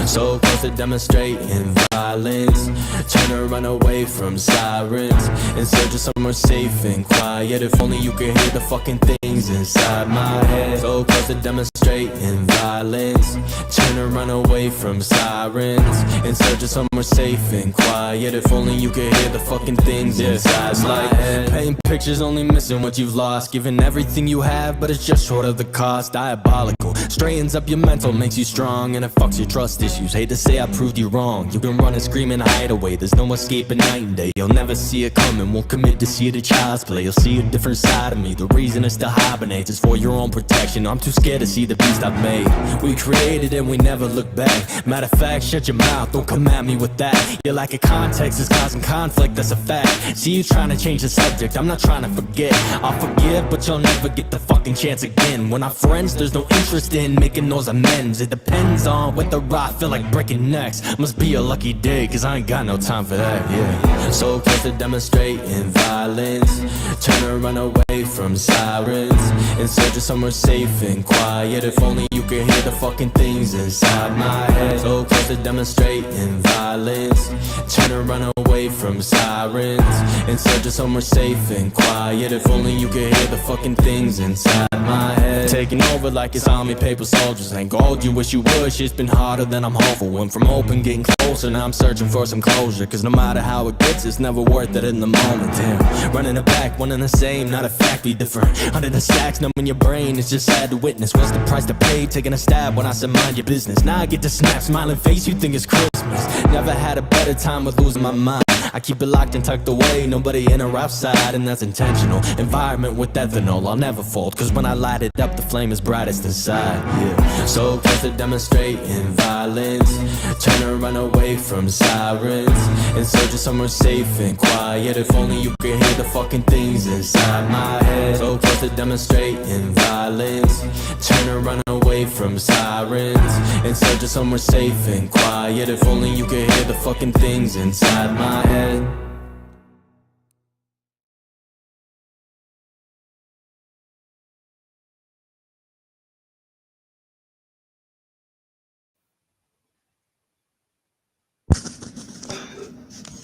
So close to demonstrating violence, trying to run away from sirens, in search of somewhere safe and quiet. If only you could hear the fucking things inside my head. So close to demonstrating violence, trying to run away from sirens, in search of somewhere safe and quiet. If only you could hear the fucking things inside my head. Painting pictures, only missing what you've lost, giving everything you have, but it's just short of the cost. Diabolical, straightens up your mental, makes you strong, and it fucks your trust issues. Hate to say I proved you wrong. You can run and scream and hide away, there's no escaping night and day. You'll never see it coming, won't commit to see it a child's play. You'll see a different side of me. The reason it still hibernates is for your own protection. I'm too scared to see the beast I've made. We created and we never look back. Matter of fact, shut your mouth, don't come at me with that. Your lack of context is causing conflict, that's a fact. See you trying to change the subject, I'm not trying to forget. I'll forgive, but you'll never get the fucking chance again. We're not friends, there's no interest in making those amends. It depends on whether I feel like breaking necks. Must be a lucky day, cause I ain't got no time for that, yeah. So close to demonstrating violence, trying to run away from sirens, in search of somewhere safe and quiet. If only you could hear the fucking things inside my head. So close to demonstrating violence, trying to run away from sirens, in search of somewhere safe and quiet. If only you could hear the fucking things inside my head. Taking over like it's army paper soldiers. Ain't gold, you wish you would. Shit's been harder than I'm hopeful. Went from open, getting closer, now I'm searching for some closure. Cause no matter how it gets, it's never worth it in the moment. Damn, running it back, one and the same, not a fact, be different. Under the stacks, numbing your brain, it's just sad to witness. What's the price to pay? Taking a stab when I said mind your business. Now I get to snap, smiling face, you think it's Christmas. Never had a better time with losing my mind. I keep it locked and tucked away, nobody in or outside, and that's intentional. Environment with ethanol, I'll never fold, cause when I light it up, the flame is brightest inside, yeah. So close to demonstrating violence, trying to run away from sirens, in search of somewhere safe and quiet. If only you could hear the fucking things inside my head. So close to demonstrating violence, trying to run away from sirens, in search of somewhere safe and quiet. If only you could hear the fucking things inside my head.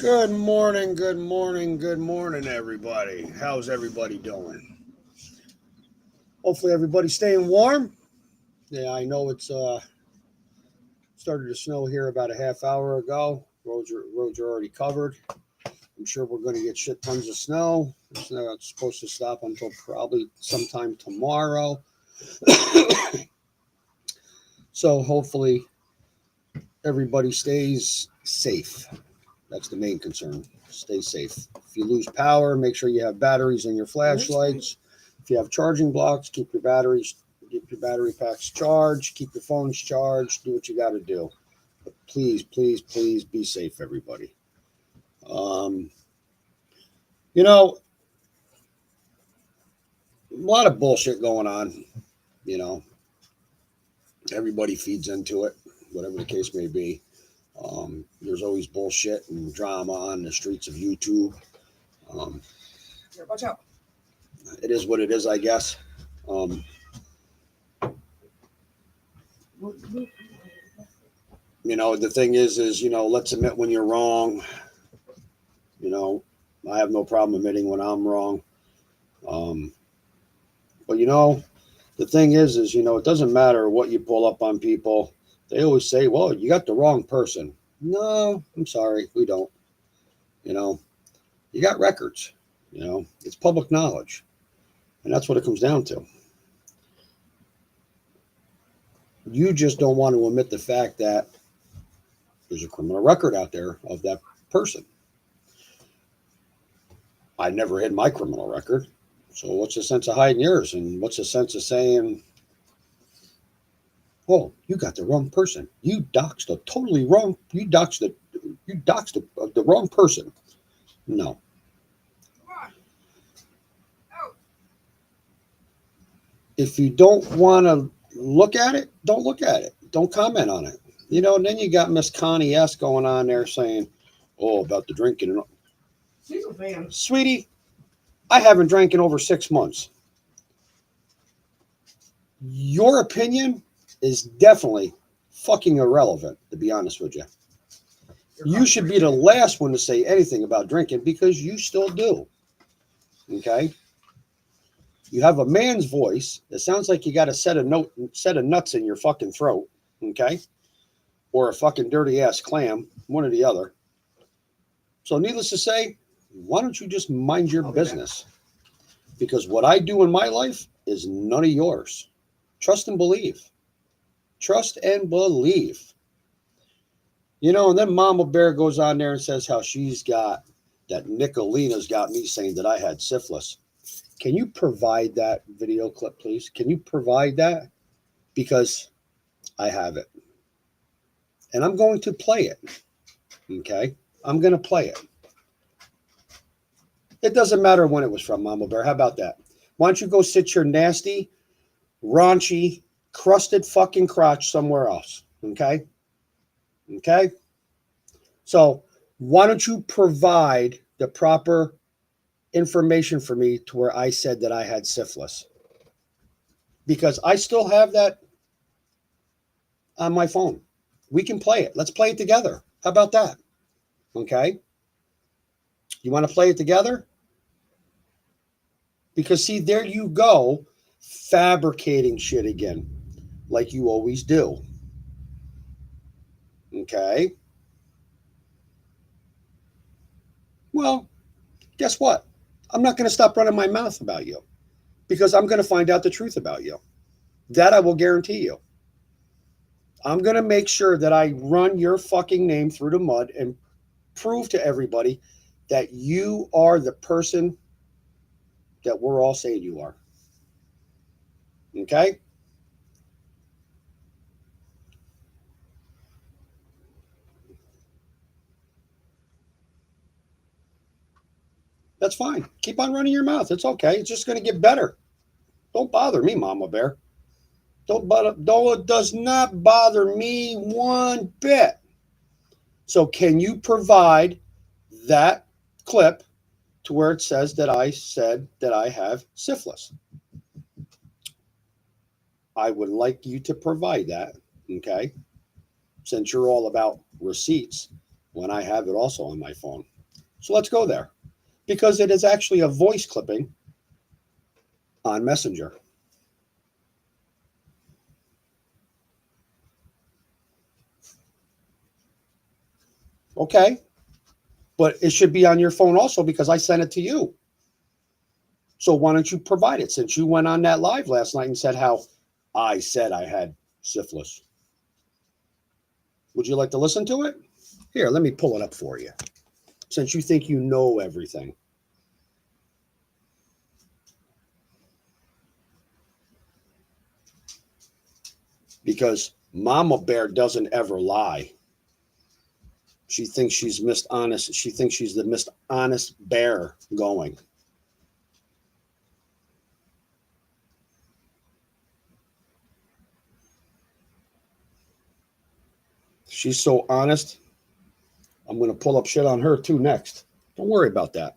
Good morning, good morning, good morning, everybody. How's everybody doing? Hopefully everybody's staying warm. Yeah, I know it's started to snow here about a half hour ago. Roads are already covered. I'm sure we're going to get shit tons of snow. It's not supposed to stop until probably sometime tomorrow. So hopefully everybody stays safe. That's the main concern. Stay safe. If you lose power, make sure you have batteries in your flashlights. If you have charging blocks, keep your battery packs charged. Keep your phones charged. Do what you got to do. But please, please, please be safe, everybody. You know, a lot of bullshit going on. You know, everybody feeds into it, whatever the case may be. There's always bullshit and drama on the streets of YouTube. Watch out. It is what it is, I guess. You know, the thing is, you know, let's admit when you're wrong. You know, I have no problem admitting when I'm wrong. But, you know, the thing is, you know, it doesn't matter what you pull up on people. They always say, well, you got the wrong person. No, I'm sorry, we don't. You know, you got records. You know, it's public knowledge. And that's what it comes down to. You just don't want to admit the fact that there's a criminal record out there of that person. I never hid my criminal record. So what's the sense of hiding yours? And what's the sense of saying, oh, you got the wrong person. You doxed the wrong person. No. If you don't want to look at it, don't look at it. Don't comment on it. You know, and then you got Miss Connie S going on there saying, oh, about the drinking. She's a fan. Sweetie, I haven't drank in over 6 months. Your opinion is definitely fucking irrelevant, to be honest with you. You should be the last one to say anything about drinking because you still do. Okay? You have a man's voice. It sounds like you got a set of nuts in your fucking throat. Okay? Or a fucking dirty ass clam, one or the other. So needless to say, why don't you just mind your business? Because what I do in my life is none of yours. Trust and believe. Trust and believe. You know, and then Mama Bear goes on there and says how she's got, that Nicolina's got me saying that I had syphilis. Can you provide that video clip, please? Can you provide that? Because I have it. And I'm going to play it. Okay? I'm going to play it. It doesn't matter when it was from, Mama Bear. How about that? Why don't you go sit your nasty, raunchy, crusted fucking crotch somewhere else? Okay? Okay? So why don't you provide the proper information for me to where I said that I had syphilis? Because I still have that on my phone. We can play it. Let's play it together. How about that? Okay? You want to play it together? Because see, there you go, fabricating shit again, like you always do. Okay? Well, guess what? I'm not going to stop running my mouth about you because I'm going to find out the truth about you. That I will guarantee you. I'm going to make sure that I run your fucking name through the mud and prove to everybody that you are the person that we're all saying you are. Okay? That's fine. Keep on running your mouth. It's okay. It's just going to get better. Don't bother me, Mama Bear. It does not bother me one bit. So can you provide that clip to where it says that I said that I have syphilis? I would like you to provide that, okay? Since you're all about receipts, when I have it also on my phone. So let's go there. Because it is actually a voice clipping on Messenger. Okay. But it should be on your phone also because I sent it to you. So why don't you provide it since you went on that live last night and said how I said I had syphilis? Would you like to listen to it? Here, let me pull it up for you. Since you think you know everything. Because Mama Bear doesn't ever lie. She thinks she's Miss Honest. She thinks she's the Miss Honest Bear going. She's so honest. I'm going to pull up shit on her too next. Don't worry about that.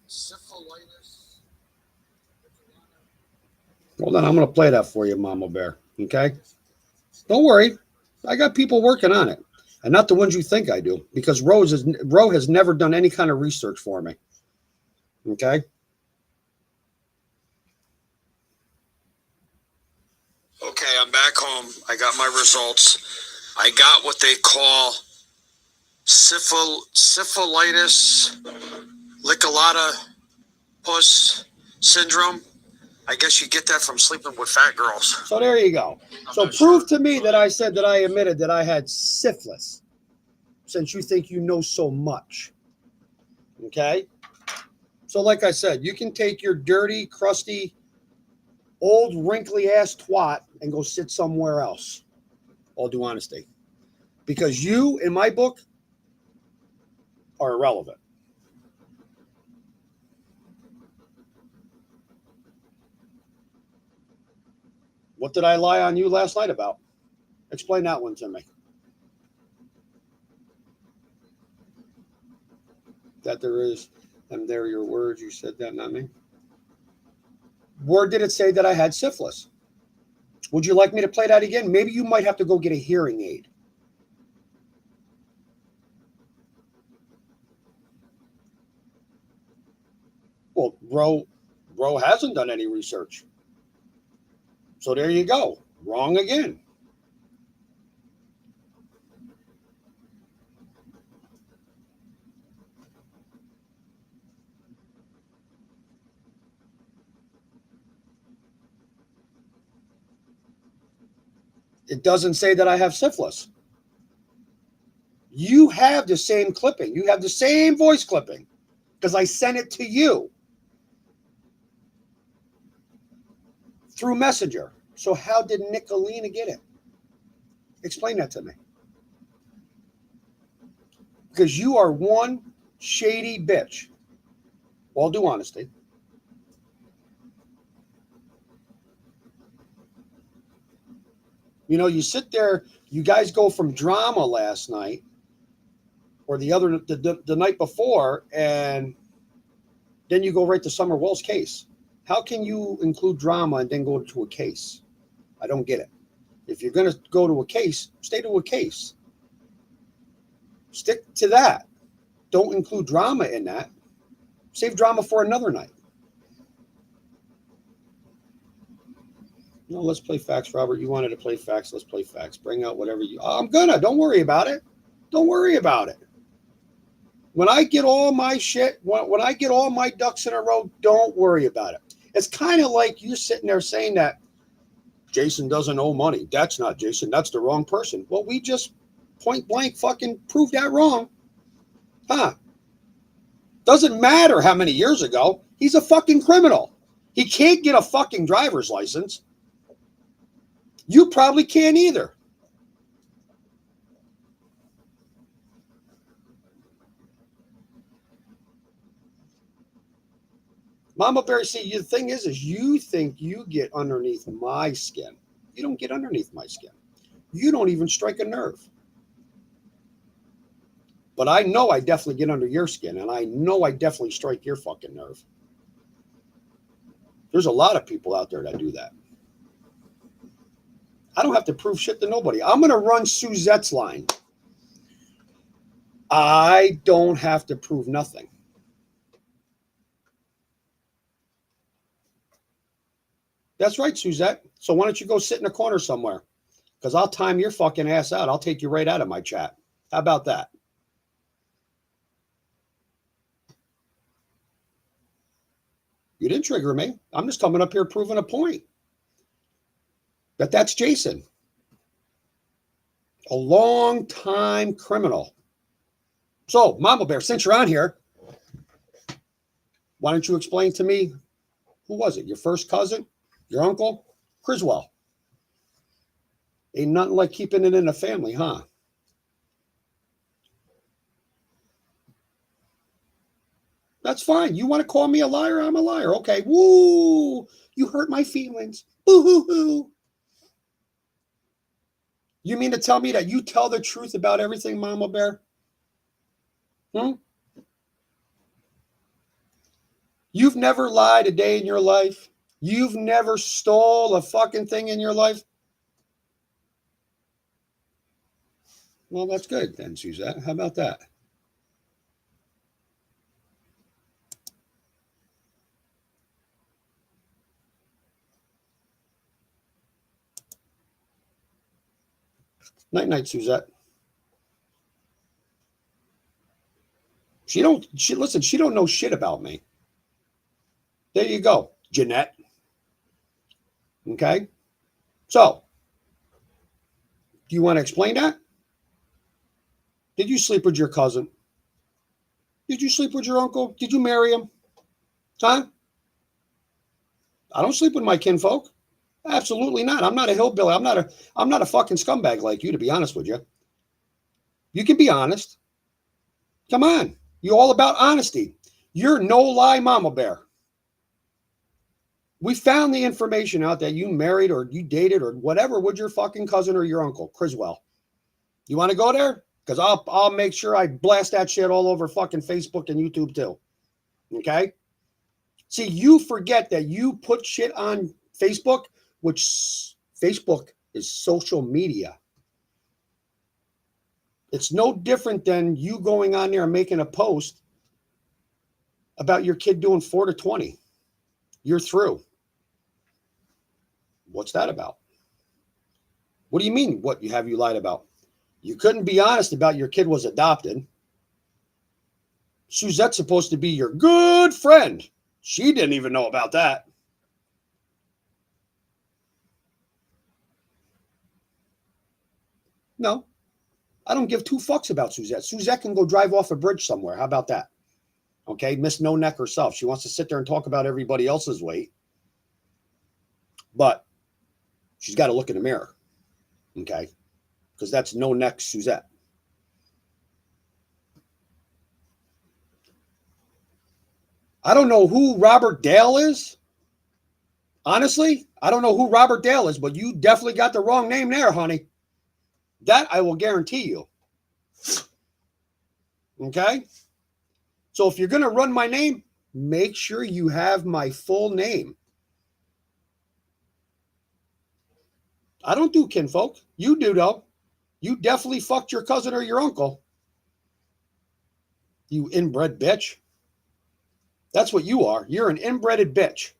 Syphilitis. Hold on, I'm going to play that for you, Mama Bear. Okay? Don't worry. I got people working on it. And not the ones you think I do. Because Ro has never done any kind of research for me. Okay? Okay, I'm back home. I got my results. I got what they call syphilitis liculata pus syndrome. I guess you get that from sleeping with fat girls. So there you go. So prove to me that I said that I admitted that I had syphilis, since you think you know so much. Okay? So like I said, you can take your dirty, crusty, old, wrinkly-ass twat and go sit somewhere else. All due honesty. Because you, in my book, are irrelevant. What did I lie on you last night about? Explain that one to me. That there is, and they're your words. You said that, not me. Where did it say that I had syphilis? Would you like me to play that again? Maybe you might have to go get a hearing aid. Well, Roe hasn't done any research. So there you go. Wrong again. It doesn't say that I have syphilis. You have the same clipping. You have the same voice clipping because I sent it to you through Messenger. So how did Nicolina get it? Explain that to me. Because you are one shady bitch. All due honesty. You know, you sit there, you guys go from drama last night or the night before, and then you go right to Summer Wells' case. How can you include drama and then go to a case? I don't get it. If you're going to go to a case, stay to a case. Stick to that. Don't include drama in that. Save drama for another night. No, let's play facts, Robert. You wanted to play facts. Let's play facts. Bring out whatever you... I'm gonna. Don't worry about it. Don't worry about it. When I get all my shit, when I get all my ducks in a row, don't worry about it. It's kind of like you sitting there saying that Jason doesn't owe money. That's not Jason. That's the wrong person. Well, we just point blank fucking proved that wrong. Huh? Doesn't matter how many years ago. He's a fucking criminal. He can't get a fucking driver's license. You probably can't either. Mama Bear, see, the thing is you think you get underneath my skin. You don't get underneath my skin. You don't even strike a nerve. But I know I definitely get under your skin, and I know I definitely strike your fucking nerve. There's a lot of people out there that do that. I don't have to prove shit to nobody. I'm going to run Suzette's line. I don't have to prove nothing. That's right, Suzette. So why don't you go sit in a corner somewhere? Because I'll time your fucking ass out. I'll take you right out of my chat. How about that? You didn't trigger me. I'm just coming up here proving a point. But that's Jason. A long-time criminal. So, Mama Bear, since you're on here, why don't you explain to me, who was it? Your first cousin? Your uncle? Criswell. Ain't nothing like keeping it in the family, huh? That's fine. You want to call me a liar? I'm a liar. Okay. Woo! You hurt my feelings. Boo-hoo-hoo. You mean to tell me that you tell the truth about everything, Mama Bear? You've never lied a day in your life? You've never stole a fucking thing in your life? Well, that's good then, Suzette. How about that? Night-night, Suzette. She don't know shit about me. There you go, Jeanette. Okay? So, do you want to explain that? Did you sleep with your cousin? Did you sleep with your uncle? Did you marry him? Huh? I don't sleep with my kinfolk. Absolutely not. I'm not a hillbilly. I'm not a fucking scumbag like you, to be honest with you. You can be honest. Come on. You're all about honesty. You're no lie mama bear. We found the information out that you married or you dated or whatever with your fucking cousin or your uncle, Criswell. You want to go there? Because I'll make sure I blast that shit all over fucking Facebook and YouTube too. Okay? See, you forget that you put shit on Facebook, which Facebook is social media. It's no different than you going on there and making a post about your kid doing 4 to 20. You're through. What's that about? What do you mean, what have you lied about? You couldn't be honest about your kid was adopted. Suzette's supposed to be your good friend. She didn't even know about that. No, I don't give two fucks about Suzette. Suzette can go drive off a bridge somewhere. How about that? Okay, Miss No Neck herself. She wants to sit there and talk about everybody else's weight. But she's got to look in the mirror. Okay, because that's No Neck Suzette. I don't know who Robert Dale is. Honestly, I don't know who Robert Dale is, but you definitely got the wrong name there, honey. That I will guarantee you. Okay? So if you're going to run my name, make sure you have my full name. I don't do kinfolk. You do, though. You definitely fucked your cousin or your uncle. You inbred bitch. That's what you are. You're an inbred bitch.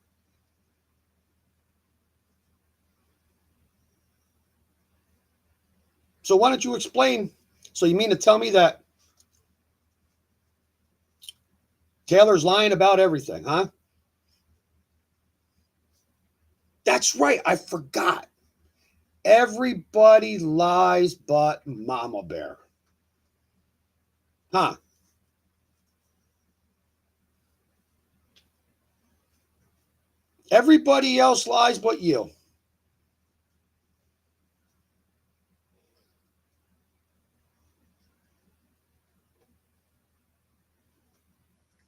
So why don't you explain? So you mean to tell me that Taylor's lying about everything, huh? That's right. I forgot. Everybody lies but Mama Bear. Huh? Everybody else lies but you.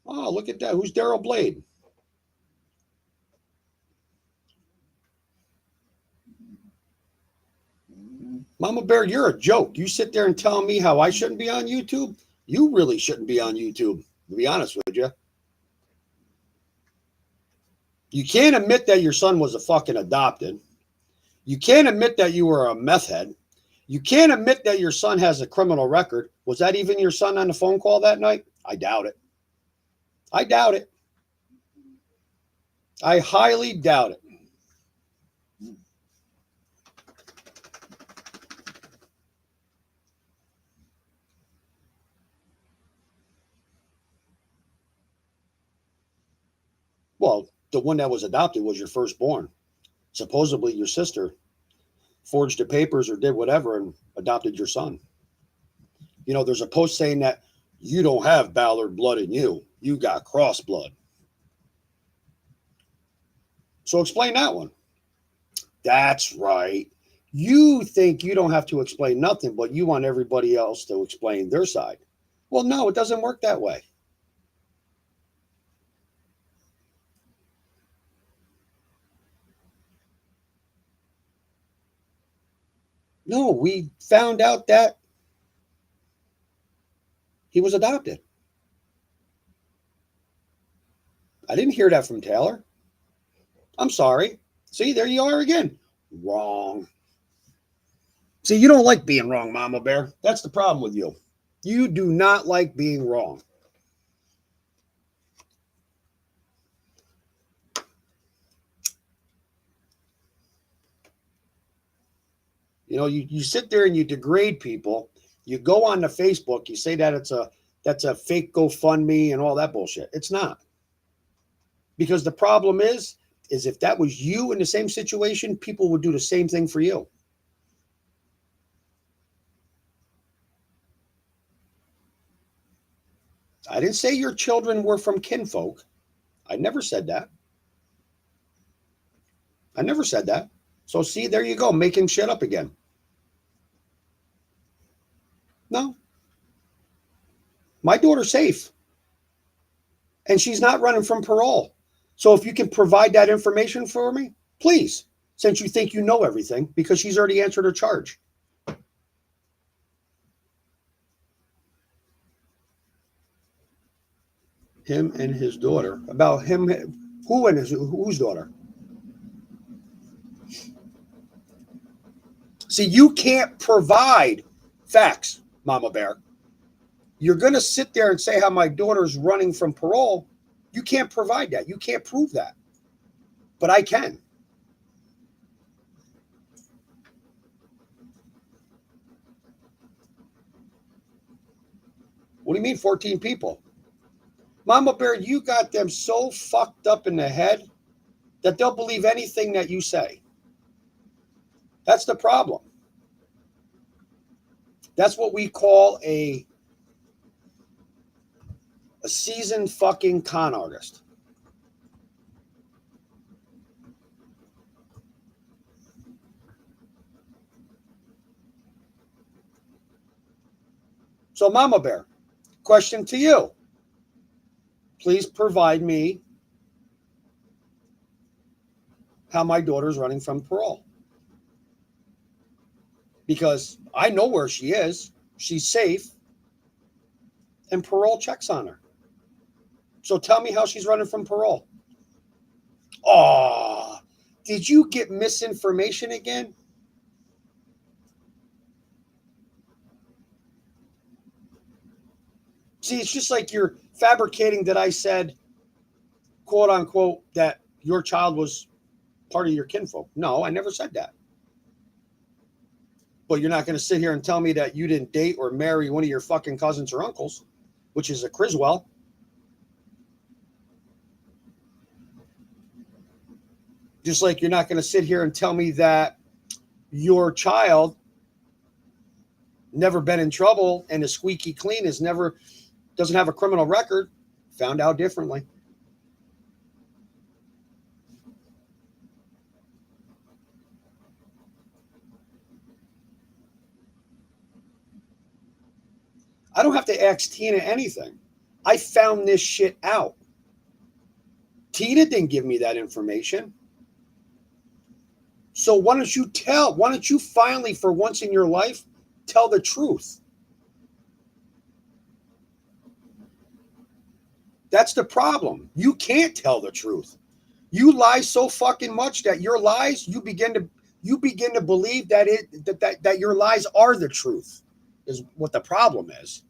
Oh, look at that. Who's Daryl Blade? Mama Bear, you're a joke. You sit there and tell me how I shouldn't be on YouTube. You really shouldn't be on YouTube, to be honest with you. You can't admit that your son was a fucking adopted. You can't admit that you were a meth head. You can't admit that your son has a criminal record. Was that even your son on the phone call that night? I doubt it. I doubt it. I highly doubt it. Well, the one that was adopted was your firstborn. Supposedly your sister forged the papers or did whatever and adopted your son. You know, there's a post saying that you don't have Ballard blood in you. You got cross blood. So explain that one. That's right. You think you don't have to explain nothing, but you want everybody else to explain their side. Well, no, it doesn't work that way. No, we found out that he was adopted. I didn't hear that from Taylor. I'm sorry. See, there you are again. Wrong. See, you don't like being wrong, Mama Bear. That's the problem with you. You do not like being wrong. You know, you sit there and you degrade people. You go on to Facebook, you say that that's a fake GoFundMe and all that bullshit. It's not. Because the problem is is if that was you in the same situation, people would do the same thing for you. I didn't say your children were from kinfolk. I never said that. I never said that. So see, there you go, making shit up again. No. My daughter's safe. And she's not running from parole. So if you can provide that information for me, please, since you think you know everything, because she's already answered her charge. Him and his daughter. About him, who and whose daughter? See, you can't provide facts, Mama Bear. You're going to sit there and say how my daughter's running from parole. You can't provide that. You can't prove that. But I can. What do you mean 14 people? Mama Bear, you got them so fucked up in the head that they'll believe anything that you say. That's the problem. That's what we call a seasoned fucking con artist. So, Mama Bear, question to you. Please provide me how my daughter's running from parole. Because I know where she is. She's safe. And parole checks on her. So tell me how she's running from parole. Oh, did you get misinformation again? See, it's just like you're fabricating that I said, quote unquote, that your child was part of your kinfolk. No, I never said that. But you're not going to sit here and tell me that you didn't date or marry one of your fucking cousins or uncles, which is a Criswell. Just like you're not going to sit here and tell me that your child never been in trouble and is squeaky clean, doesn't have a criminal record, found out differently. I don't have to ask Tina anything. I found this shit out. Tina didn't give me that information. So why don't you finally, for once in your life, tell the truth? That's the problem. You can't tell the truth. You lie so fucking much that your lies, you begin to believe that your lies are the truth, is what the problem is.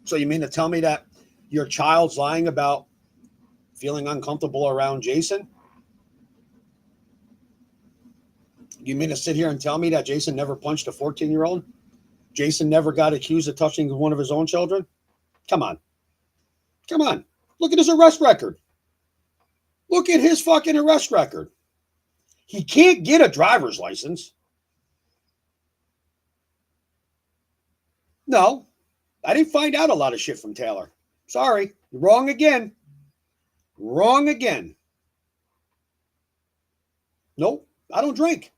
So you mean to tell me that your child's lying about feeling uncomfortable around Jason? You mean to sit here and tell me that Jason never punched a 14-year-old? Jason never got accused of touching one of his own children? Come on. Come on. Look at his arrest record. Look at his fucking arrest record. He can't get a driver's license. No, I didn't find out a lot of shit from Taylor. Sorry. Wrong again. Wrong again. Nope. I don't drink.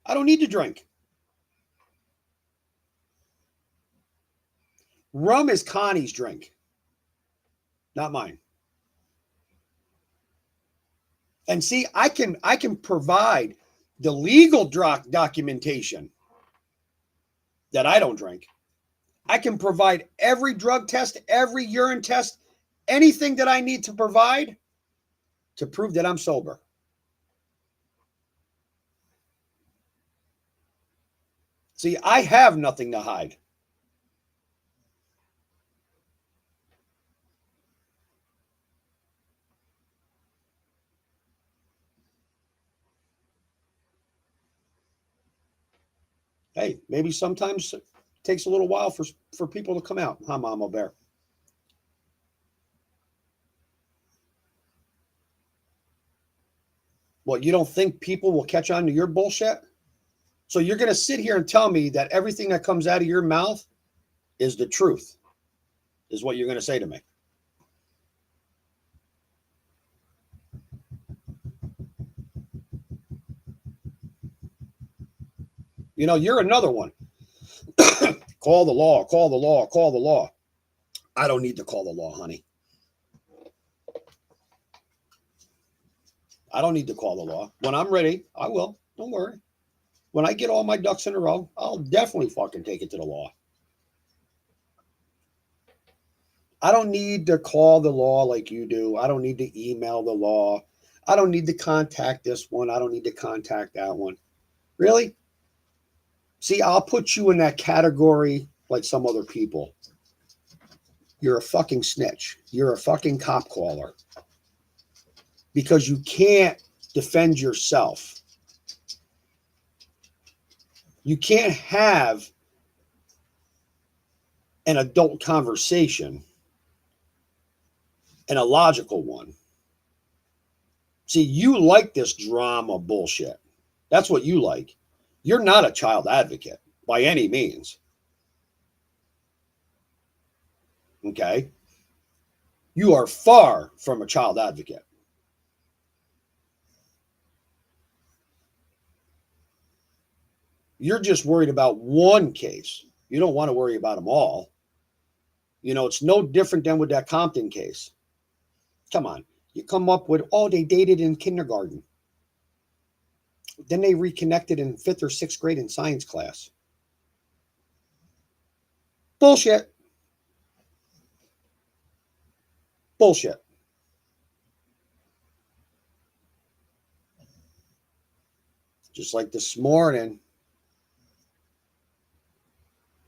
I don't need to drink. Rum is Connie's drink, not mine. And see, I can provide the legal documentation that I don't drink. I can provide every drug test, every urine test, anything that I need to provide to prove that I'm sober. See, I have nothing to hide. hey, maybe sometimes it takes a little while for people to come out, huh, Mama Bear? What, you don't think people will catch on to your bullshit? So you're going to sit here and tell me that everything that comes out of your mouth is the truth, is what you're going to say to me. You know, you're another one. Call the law, call the law, call the law. I don't need to call the law, honey. I don't need to call the law. When I'm ready, I will. Don't worry. When I get all my ducks in a row, I'll definitely fucking take it to the law. I don't need to call the law like you do. I don't need to email the law. I don't need to contact this one. I don't need to contact that one. Really? See, I'll put you in that category like some other people. You're a fucking snitch. You're a fucking cop caller. Because you can't defend yourself. You can't have an adult conversation and a logical one. See, you like this drama bullshit. That's what you like. You're not a child advocate by any means. Okay? You are far from a child advocate. You're just worried about one case. You don't want to worry about them all. You know, it's no different than with that Compton case. Come on. You come up with, oh, they dated in kindergarten. Then they reconnected in 5th or 6th grade in science class. Bullshit. Bullshit. Just like this morning.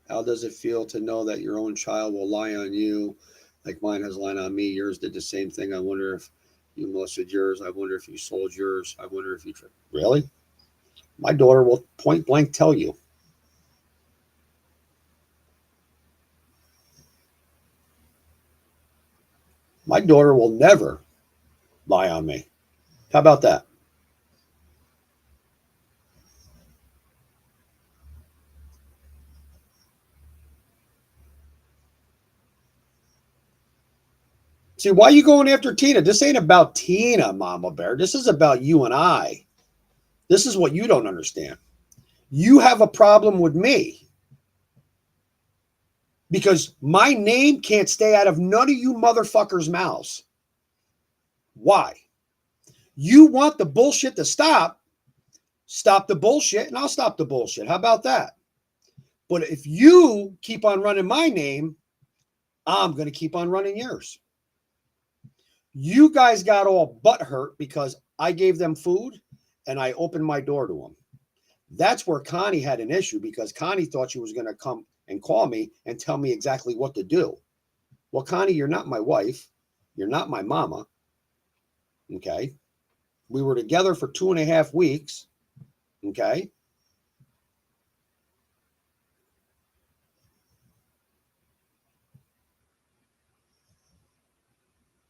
How does it feel to know that your own child will lie on you like mine has lied on me? Yours did the same thing. I wonder if you molested yours. I wonder if you sold yours. I wonder if you... Really? My daughter will point blank tell you. My daughter will never lie on me. How about that? See, why are you going after Tina? This ain't about Tina, Mama Bear. This is about you and I. This is what you don't understand. You have a problem with me because my name can't stay out of none of you motherfuckers' mouths. Why? You want the bullshit to stop. Stop the bullshit and I'll stop the bullshit. How about that? But if you keep on running my name, I'm going to keep on running yours. You guys got all butthurt because I gave them food and I opened my door to them. That's where Connie had an issue because Connie thought she was going to come and call me and tell me exactly what to do. Well, Connie, you're not my wife. You're not my mama. Okay. We were together for 2.5 weeks. Okay.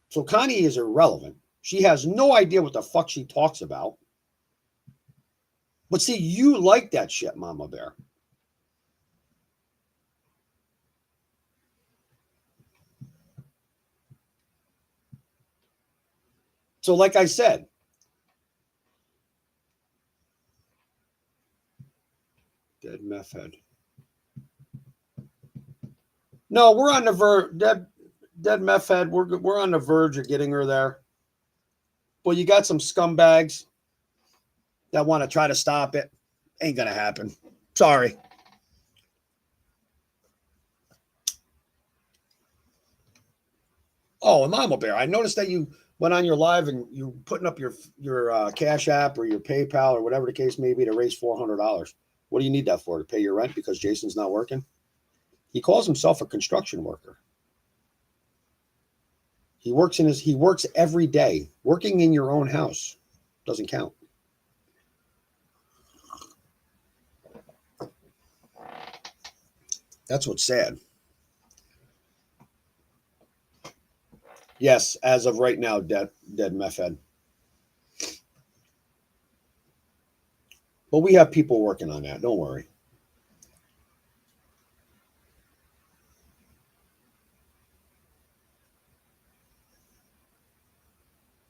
So Connie is irrelevant. She has no idea what the fuck she talks about. But see, you like that shit, Mama Bear. So like I said, dead meth head. No, we're on the verge. Dead meth head. We're on the verge of getting her there. Well, you got some scumbags that want to try to stop it. Ain't gonna happen. Sorry. Oh, and Mama Bear, I noticed that you went on your live and you putting up your Cash App or your PayPal or whatever the case may be to raise $400. What do you need that for? To pay your rent because Jason's not working? He calls himself a construction worker. He works every day. Working in your own house doesn't count. That's what's sad. Yes, as of right now, dead meth head. But we have people working on that. Don't worry.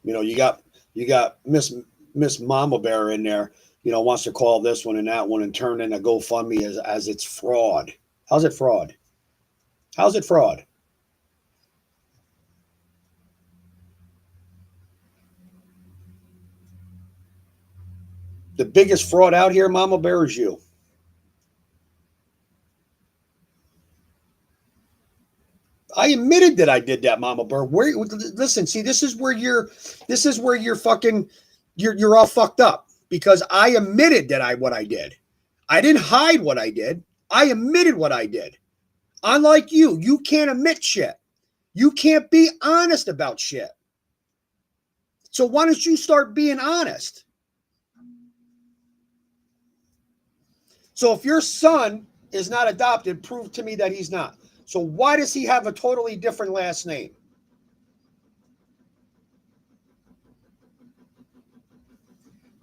You know, you got Miss Mama Bear in there. You know, wants to call this one and that one and turn in a GoFundMe as it's fraud. How's it fraud? How's it fraud? The biggest fraud out here, Mama Bear, is you. I admitted that I did that, Mama Bear. Where listen, see, this is where you're fucking you're all fucked up because I admitted that what I did. I didn't hide what I did. I admitted what I did. Unlike you can't admit shit. You can't be honest about shit. So why don't you start being honest? So if your son is not adopted, prove to me that he's not. So why does he have a totally different last name?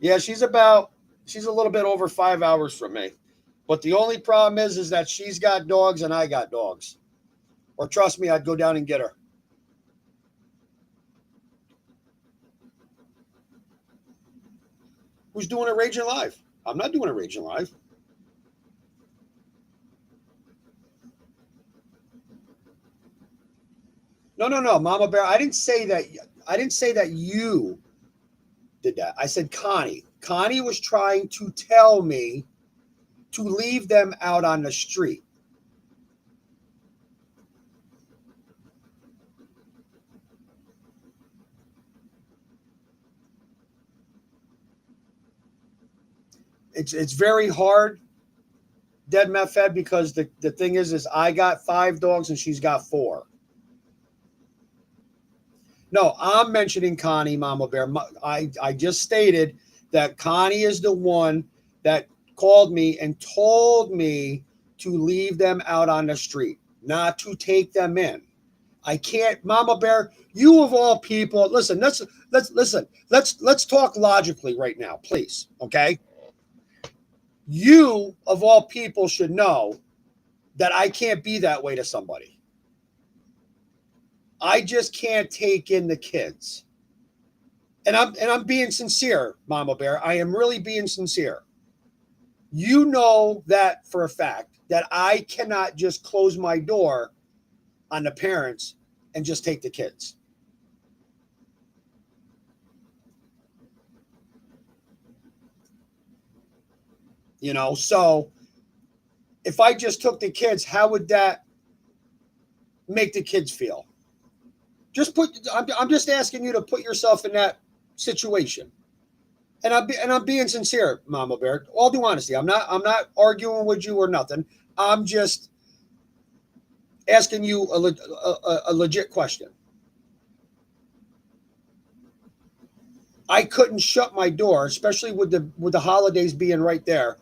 Yeah, she's a little bit over 5 hours from me. But the only problem is that she's got dogs and I got dogs. Or trust me, I'd go down and get her. Who's doing a Raging Live? I'm not doing a Raging Live. No, Mama Bear. I didn't say that. I didn't say that you did that. I said Connie. Connie was trying to tell me to leave them out on the street. It's very hard, dead meth head, because the thing is I got 5 dogs and she's got 4. No, I'm mentioning Connie, Mama Bear. I just stated that Connie is the one that called me and told me to leave them out on the street, not to take them in. I can't, Mama Bear. You of all people, listen. Let's talk logically right now, please. Okay. You of all people should know that I can't be that way to somebody. I just can't take in the kids. And I'm being sincere, Mama Bear. I am really being sincere. You know that for a fact that I cannot just close my door on the parents and just take the kids. You know, so if I just took the kids, how would that make the kids feel? I'm just asking you to put yourself in that situation. And I'm being sincere, Mama Bear. All due honesty, I'm not arguing with you or nothing. I'm just asking you a legit question. I couldn't shut my door, especially with the holidays being right there.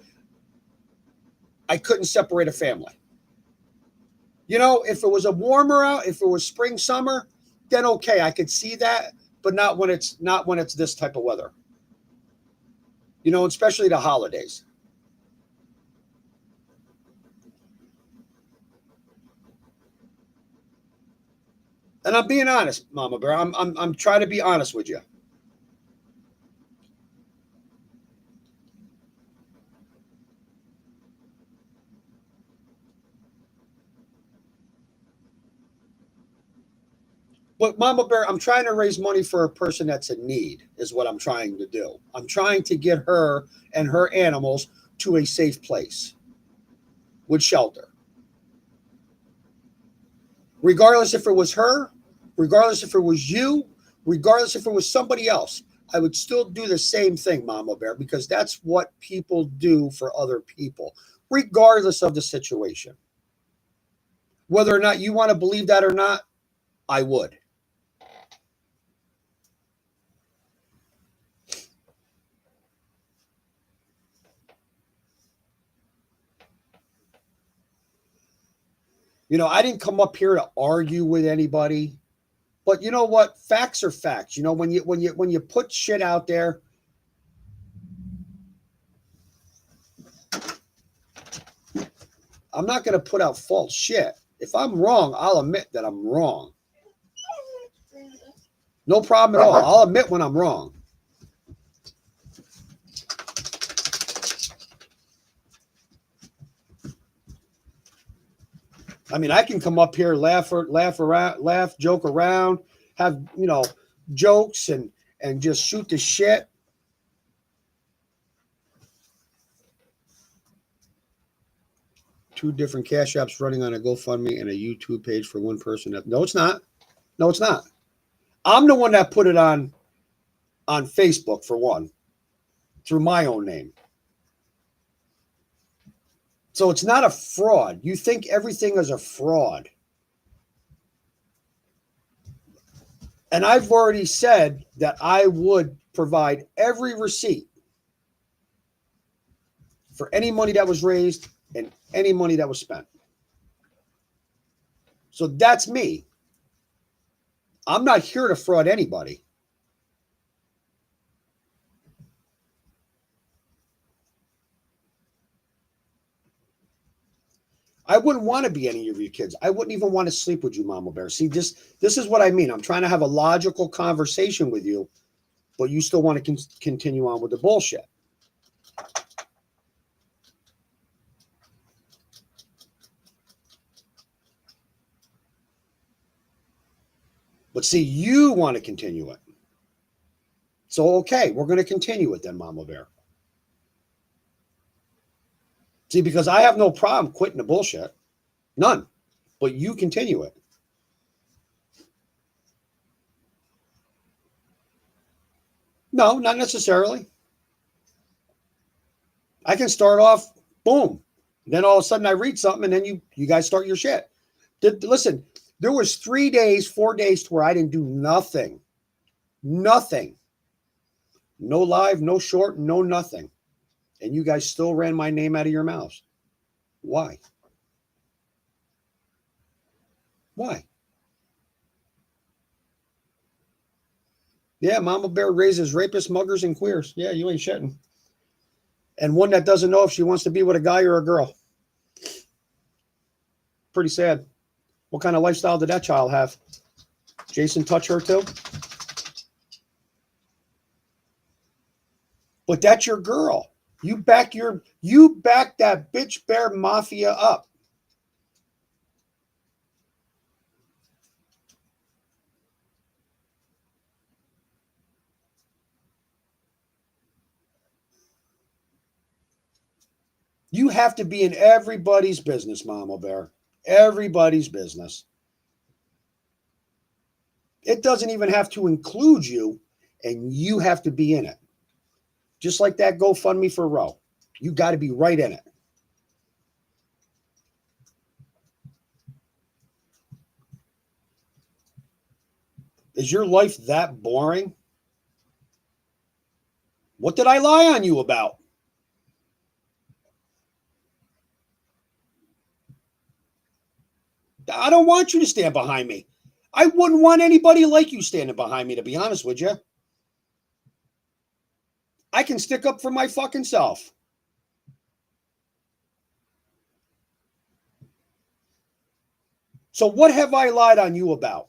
I couldn't separate a family. You know, if it was a warmer out, if it was spring, summer, then okay, I could see that, but not when it's this type of weather. You know, especially the holidays. And I'm being honest, Mama Bear. I'm trying to be honest with you. But Mama Bear, I'm trying to raise money for a person that's in need, is what I'm trying to do. I'm trying to get her and her animals to a safe place with shelter. Regardless if it was her, regardless if it was you, regardless if it was somebody else, I would still do the same thing, Mama Bear, because that's what people do for other people, regardless of the situation. Whether or not you want to believe that or not, I would. You know, I didn't come up here to argue with anybody. But you know what? Facts are facts. You know, when you put shit out there, I'm not going to put out false shit. If I'm wrong, I'll admit that I'm wrong. No problem at all. I'll admit when I'm wrong. I mean, I can come up here, laugh around, joke around, have, you know, jokes and just shoot the shit. Two different cash apps running on a GoFundMe and a YouTube page for one person. No, it's not. No, it's not. I'm the one that put it on Facebook for one, through my own name. So it's not a fraud. You think everything is a fraud. And I've already said that I would provide every receipt for any money that was raised and any money that was spent. So that's me. I'm not here to fraud anybody. I wouldn't want to be any of your kids. I wouldn't even want to sleep with you, Mama Bear. See, this is what I mean. I'm trying to have a logical conversation with you, but you still want to continue on with the bullshit. But see, you want to continue it. So, okay, we're going to continue it then, Mama Bear. See, because I have no problem quitting the bullshit. None. But you continue it. No, not necessarily. I can start off, boom. Then all of a sudden I read something and then you guys start your shit. Listen, there was 3 days, 4 days to where I didn't do nothing. Nothing. No live, no short, no nothing. And you guys still ran my name out of your mouths. Why? Why? Yeah, Mama Bear raises rapists, muggers, and queers. Yeah, you ain't shitting. And one that doesn't know if she wants to be with a guy or a girl. Pretty sad. What kind of lifestyle did that child have? Jason touch her too? But that's your girl. You back that bitch bear mafia up. You have to be in everybody's business, Mama Bear. Everybody's business. It doesn't even have to include you, and you have to be in it. Just like that GoFundMe for Roe. You got to be right in it. Is your life that boring? What did I lie on you about? I don't want you to stand behind me. I wouldn't want anybody like you standing behind me, to be honest with you. I can stick up for my fucking self. So what have I lied on you about?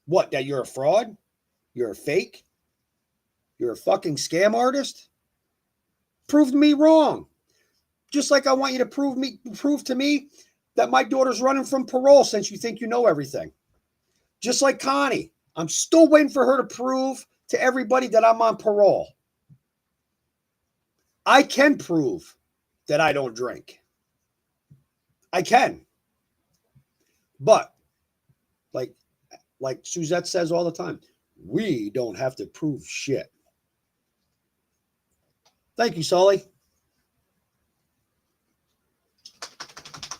What, that you're a fraud? You're a fake? You're a fucking scam artist? Prove me wrong. Just like I want you to prove to me that my daughter's running from parole since you think you know everything. Just like Connie. I'm still waiting for her to prove to everybody that I'm on parole. I can prove that I don't drink. I can. But like Suzette says all the time, we don't have to prove shit. Thank you, Sully.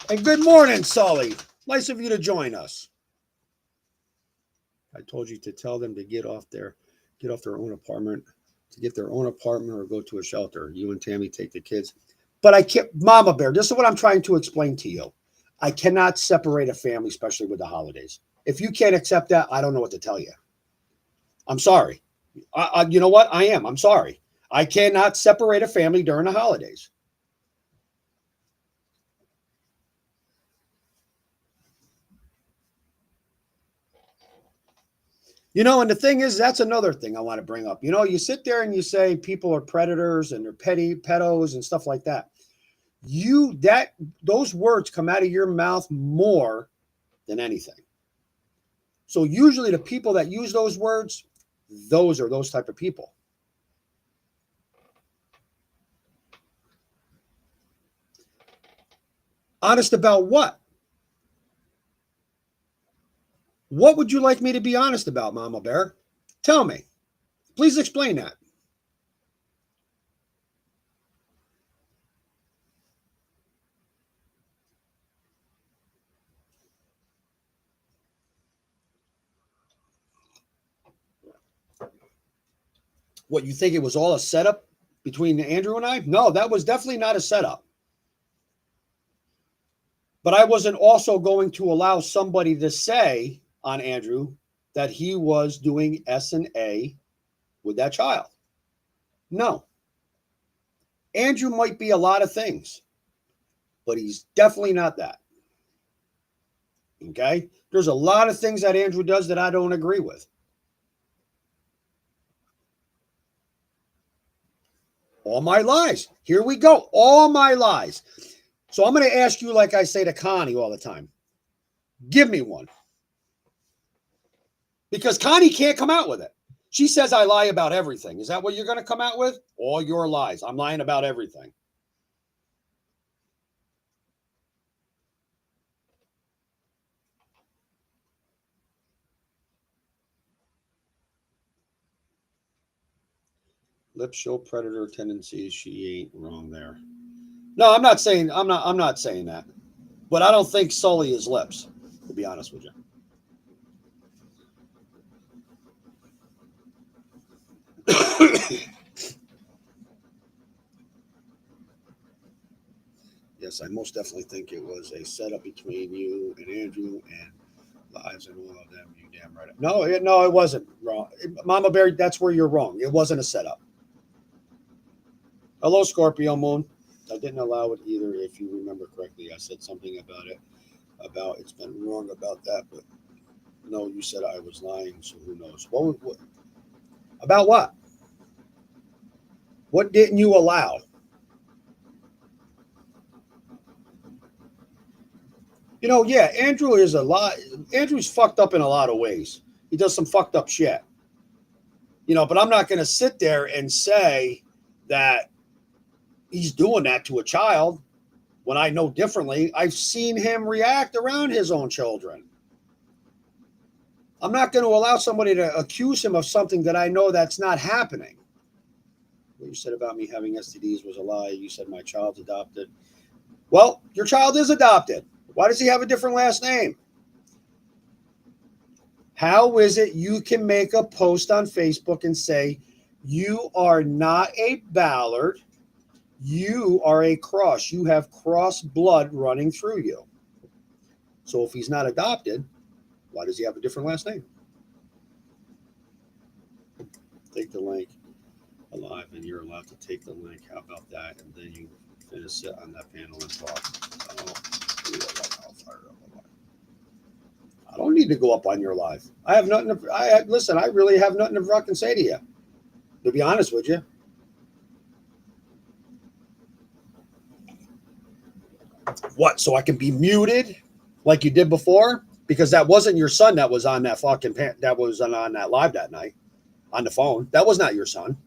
And good morning, Sully. Nice of you to join us. I told you to tell them to get off their own apartment, to get their own apartment or go to a shelter. You and Tammy take the kids. But I can't, Mama Bear, this is what I'm trying to explain to you. I cannot separate a family, especially with the holidays. If you can't accept that, I don't know what to tell you. I'm sorry. You know what? I am. I'm sorry. I cannot separate a family during the holidays. You know, and the thing is, that's another thing I want to bring up. You know, you sit there and you say people are predators and they're pedos and stuff like that. Those words come out of your mouth more than anything. So usually the people that use those words, those are those type of people. Honest about what? What would you like me to be honest about, Mama Bear? Tell me. Please explain that. What, you think it was all a setup between Andrew and I? No, that was definitely not a setup. But I wasn't also going to allow somebody to say on Andrew that he was doing S&A with that child. No. Andrew might be a lot of things, but he's definitely not that. Okay? There's a lot of things that Andrew does that I don't agree with. All my lies. Here we go. All my lies. So I'm going to ask you, like I say to Connie all the time, give me one. Because Connie can't come out with it. She says I lie about everything. Is that what you're going to come out with? All your lies. I'm lying about everything. Lips show predator tendencies. She ain't wrong there. No, I'm not saying that. But I don't think Sully is lips, to be honest with you. Yes, I most definitely think it was a setup between you and Andrew and lives and all of them. You damn right. No, it wasn't wrong. Mama Bear, that's where you're wrong. It wasn't a setup. Hello, Scorpio Moon. I didn't allow it either. If you remember correctly, I said something about it. About it's been wrong about that, but no, you said I was lying. So who knows? What about what? What didn't you allow? You know, yeah, Andrew is a lot. Andrew's fucked up in a lot of ways. He does some fucked up shit. You know, but I'm not going to sit there and say that he's doing that to a child when I know differently. I've seen him react around his own children. I'm not going to allow somebody to accuse him of something that I know that's not happening. What you said about me having STDs was a lie. You said my child's adopted. Well, your child is adopted. Why does he have a different last name? How is it you can make a post on Facebook and say, you are not a Ballard, you are a cross. You have cross blood running through you. So if he's not adopted, why does he have a different last name? Take the link alive and you're allowed to take the link. How about that? And then you finish sit on that panel and talk. I don't need to go up on your live. I have nothing to, listen, I really have nothing to fucking say to you, to be honest with you. What, so I can be muted like you did before? Because that wasn't your son that was on that fucking, that was on that live that night on the phone. That was not your son.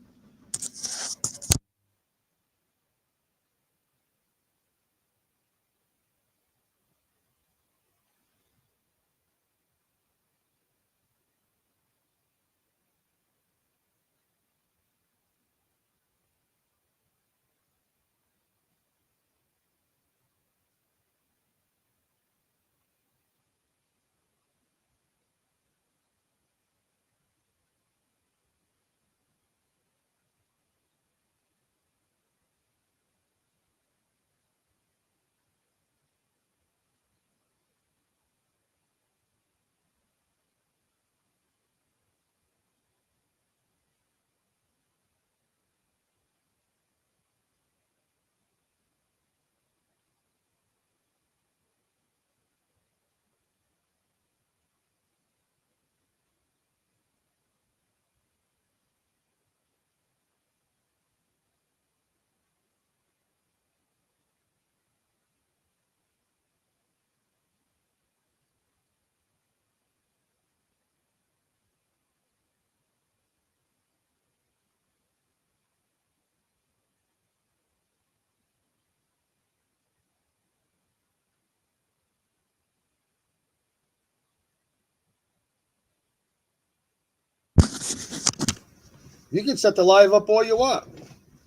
You can set the live up all you want.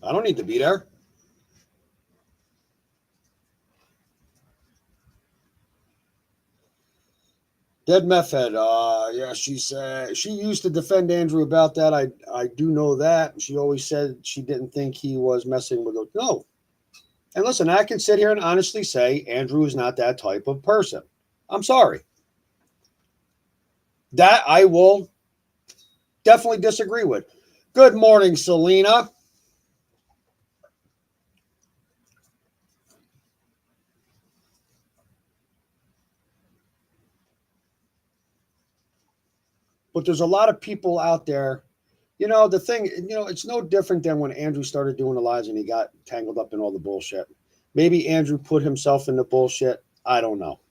I don't need to be there. Dead meth head. Yeah, she said she used to defend Andrew about that. I do know that. She always said she didn't think he was messing with her. No. And listen, I can sit here and honestly say Andrew is not that type of person. I'm sorry. That I will definitely disagree with. Good morning, Selena. But there's a lot of people out there. You know, the thing, it's no different than when Andrew started doing the lives and he got tangled up in all the bullshit. Maybe Andrew put himself in the bullshit. I don't know.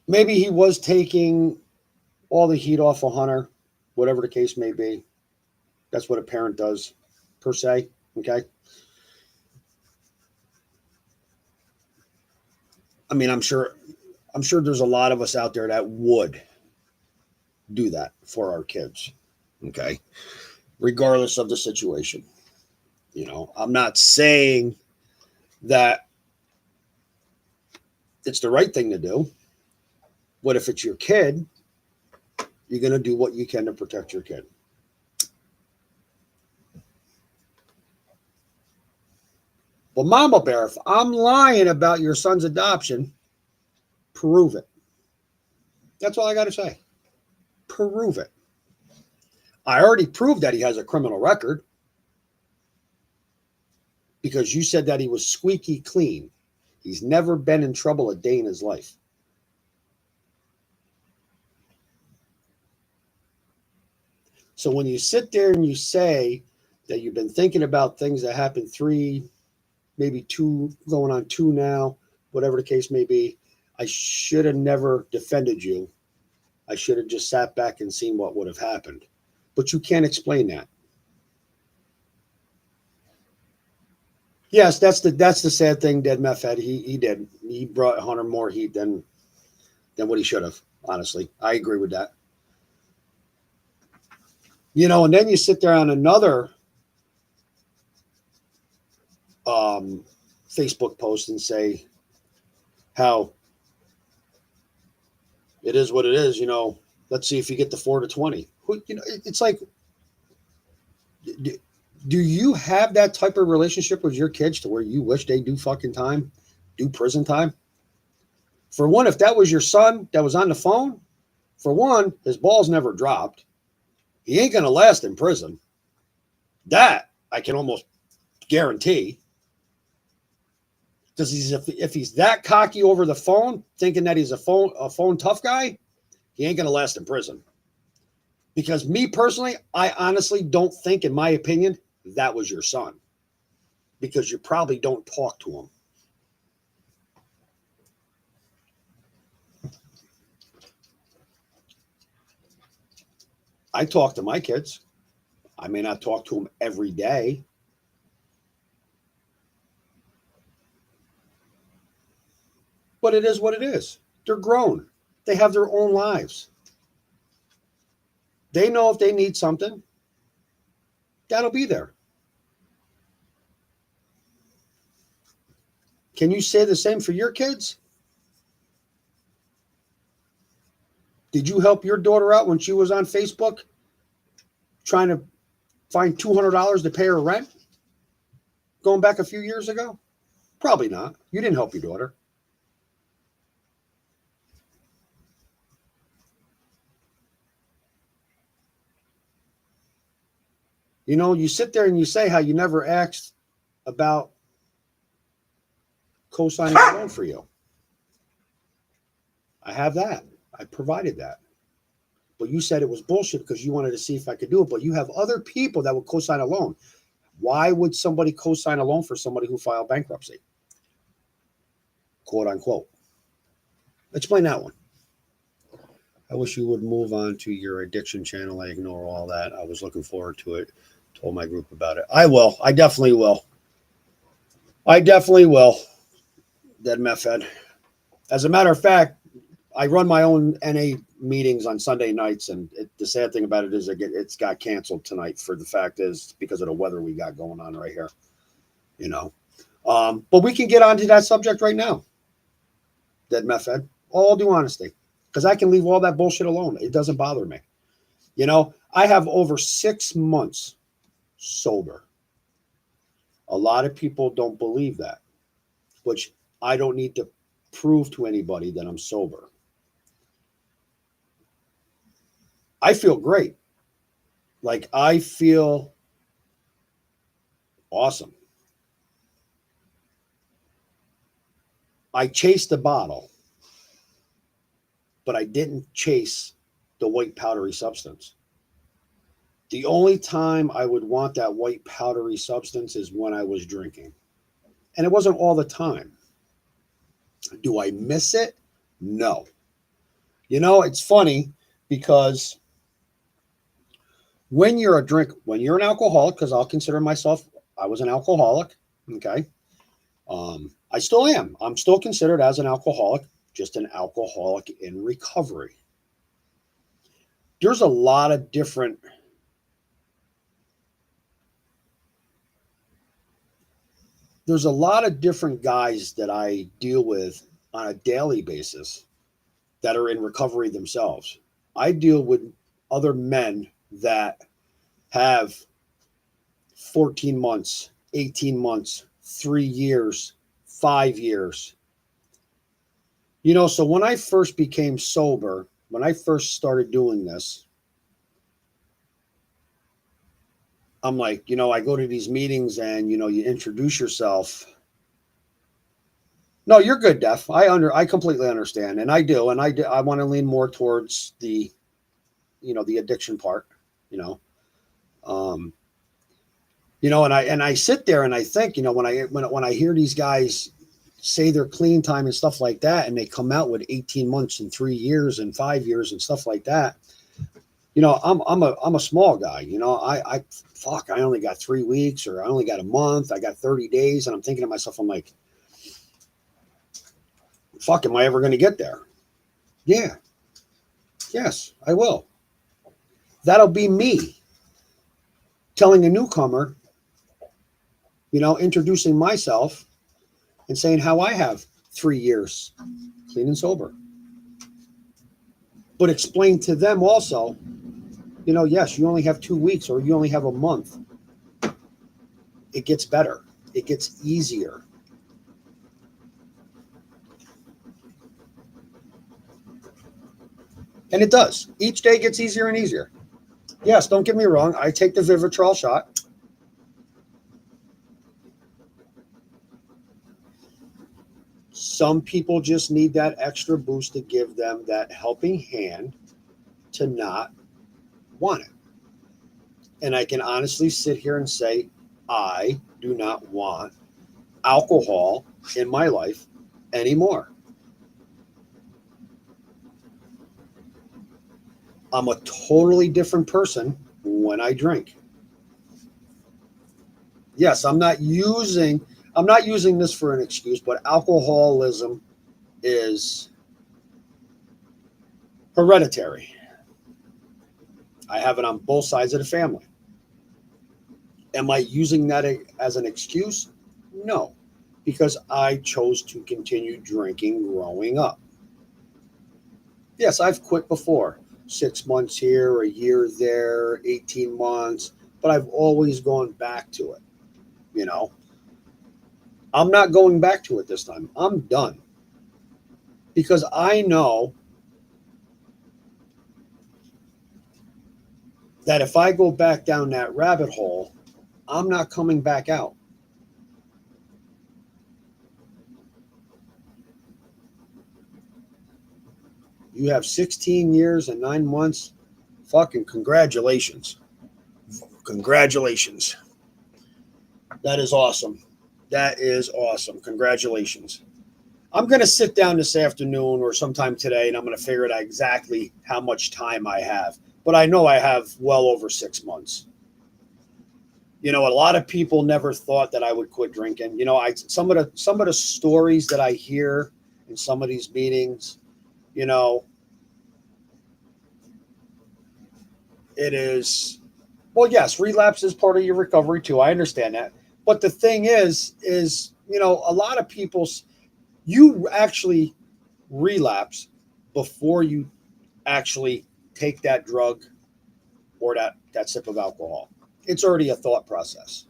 Maybe he was taking all the heat off of Hunter, whatever the case may be. That's what a parent does, per se. Okay. I mean, I'm sure there's a lot of us out there that would do that for our kids. Okay. Regardless of the situation. I'm not saying that it's the right thing to do. What if it's your kid? You're going to do what you can to protect your kid. Well, Mama Bear, if I'm lying about your son's adoption, prove it. That's all I got to say. Prove it. I already proved that he has a criminal record because you said that he was squeaky clean. He's never been in trouble a day in his life. So when you sit there and you say that you've been thinking about things that happened 3, maybe 2, going on 2 now, whatever the case may be, I should have never defended you. I should have just sat back and seen what would have happened. But you can't explain that. Yes, that's the sad thing, Dead Meth had. He did. He brought Hunter more heat than what he should have, honestly. I agree with that. And then you sit there on another Facebook post and say how it is what it is. Let's see if you get the 4 to 20. It's like, do you have that type of relationship with your kids to where you wish they do fucking time, do prison time? For one, if that was your son that was on the phone, for one, his balls never dropped. He ain't going to last in prison. That I can almost guarantee. Because if he's that cocky over the phone, thinking that he's a phone tough guy, he ain't going to last in prison. Because me personally, I honestly don't think, in my opinion, that was your son. Because you probably don't talk to him. I talk to my kids. I may not talk to them every day. But it is what it is. They're grown. They have their own lives. They know if they need something, that'll be there. Can you say the same for your kids? Did you help your daughter out when she was on Facebook trying to find $200 to pay her rent? Going back a few years ago? Probably not. You didn't help your daughter. You sit there and you say how you never asked about co-signing a loan for you. I have that. I provided that. But you said it was bullshit because you wanted to see if I could do it. But you have other people that would co-sign a loan. Why would somebody co-sign a loan for somebody who filed bankruptcy? Quote unquote. Explain that one. I wish you would move on to your addiction channel. I ignore all that. I was looking forward to it. Told my group about it. I will. I definitely will. Dead meth head. As a matter of fact, I run my own NA meetings on Sunday nights, and the sad thing about it is it's got canceled tonight. For the fact is because of the weather we got going on right here, you know. But we can get onto that subject right now. Dead meth head, all due honesty, because I can leave all that bullshit alone. It doesn't bother me. You know, I have over 6 months sober. A lot of people don't believe that, which I don't need to prove to anybody that I'm sober. I feel great. Like, I feel awesome. I chased the bottle, but I didn't chase the white powdery substance. The only time I would want that white powdery substance is when I was drinking. And it wasn't all the time. Do I miss it? No. You know, it's funny because when you're an alcoholic, because I'll consider myself, I was an alcoholic. Okay. I still am. I'm still considered as an alcoholic, just an alcoholic in recovery. There's a lot of different guys that I deal with on a daily basis that are in recovery themselves. I deal with other men that have 14 months, 18 months, 3 years, 5 years. You know, so when I first became sober, when I first started doing this, I'm like, you know, I go to these meetings and, you know, you introduce yourself. No, you're good, Def. I completely understand. And I do. And I want to lean more towards the, you know, the addiction part, you know. You know, and I sit there and I think, you know, when I hear these guys say their clean time and stuff like that, and they come out with 18 months and 3 years and 5 years and stuff like that, you know, I'm a small guy, you know, I only got 3 weeks, or I only got a month, I got 30 days. And I'm thinking to myself, I'm like, fuck, am I ever going to get there? Yeah. Yes, I will. That'll be me telling a newcomer, you know, introducing myself and saying how I have 3 years clean and sober. But explain to them also, you know, yes, you only have 2 weeks or you only have a month. It gets better. It gets easier. And it does. Each day gets easier and easier. Yes, don't get me wrong. I take the Vivitrol shot. Some people just need that extra boost to give them that helping hand to not want it. And I can honestly sit here and say, I do not want alcohol in my life anymore. I'm a totally different person when I drink. Yes, I'm not using this for an excuse, but alcoholism is hereditary. I have it on both sides of the family. Am I using that as an excuse? No, because I chose to continue drinking growing up. Yes, I've quit before. 6 months here, a year there, 18 months, but I've always gone back to it. You know, I'm not going back to it this time. I'm done. Because I know that if I go back down that rabbit hole, I'm not coming back out. You have 16 years and 9 months. Fucking congratulations. Congratulations. That is awesome. That is awesome. Congratulations. I'm going to sit down this afternoon or sometime today, and I'm going to figure out exactly how much time I have. But I know I have well over 6 months. You know, a lot of people never thought that I would quit drinking. You know, some of the stories that I hear in some of these meetings, you know, It is, well, yes, relapse is part of your recovery too. I understand that. But the thing is, a lot of people's, you actually relapse before you actually take that drug or that sip of alcohol. It's already a thought process,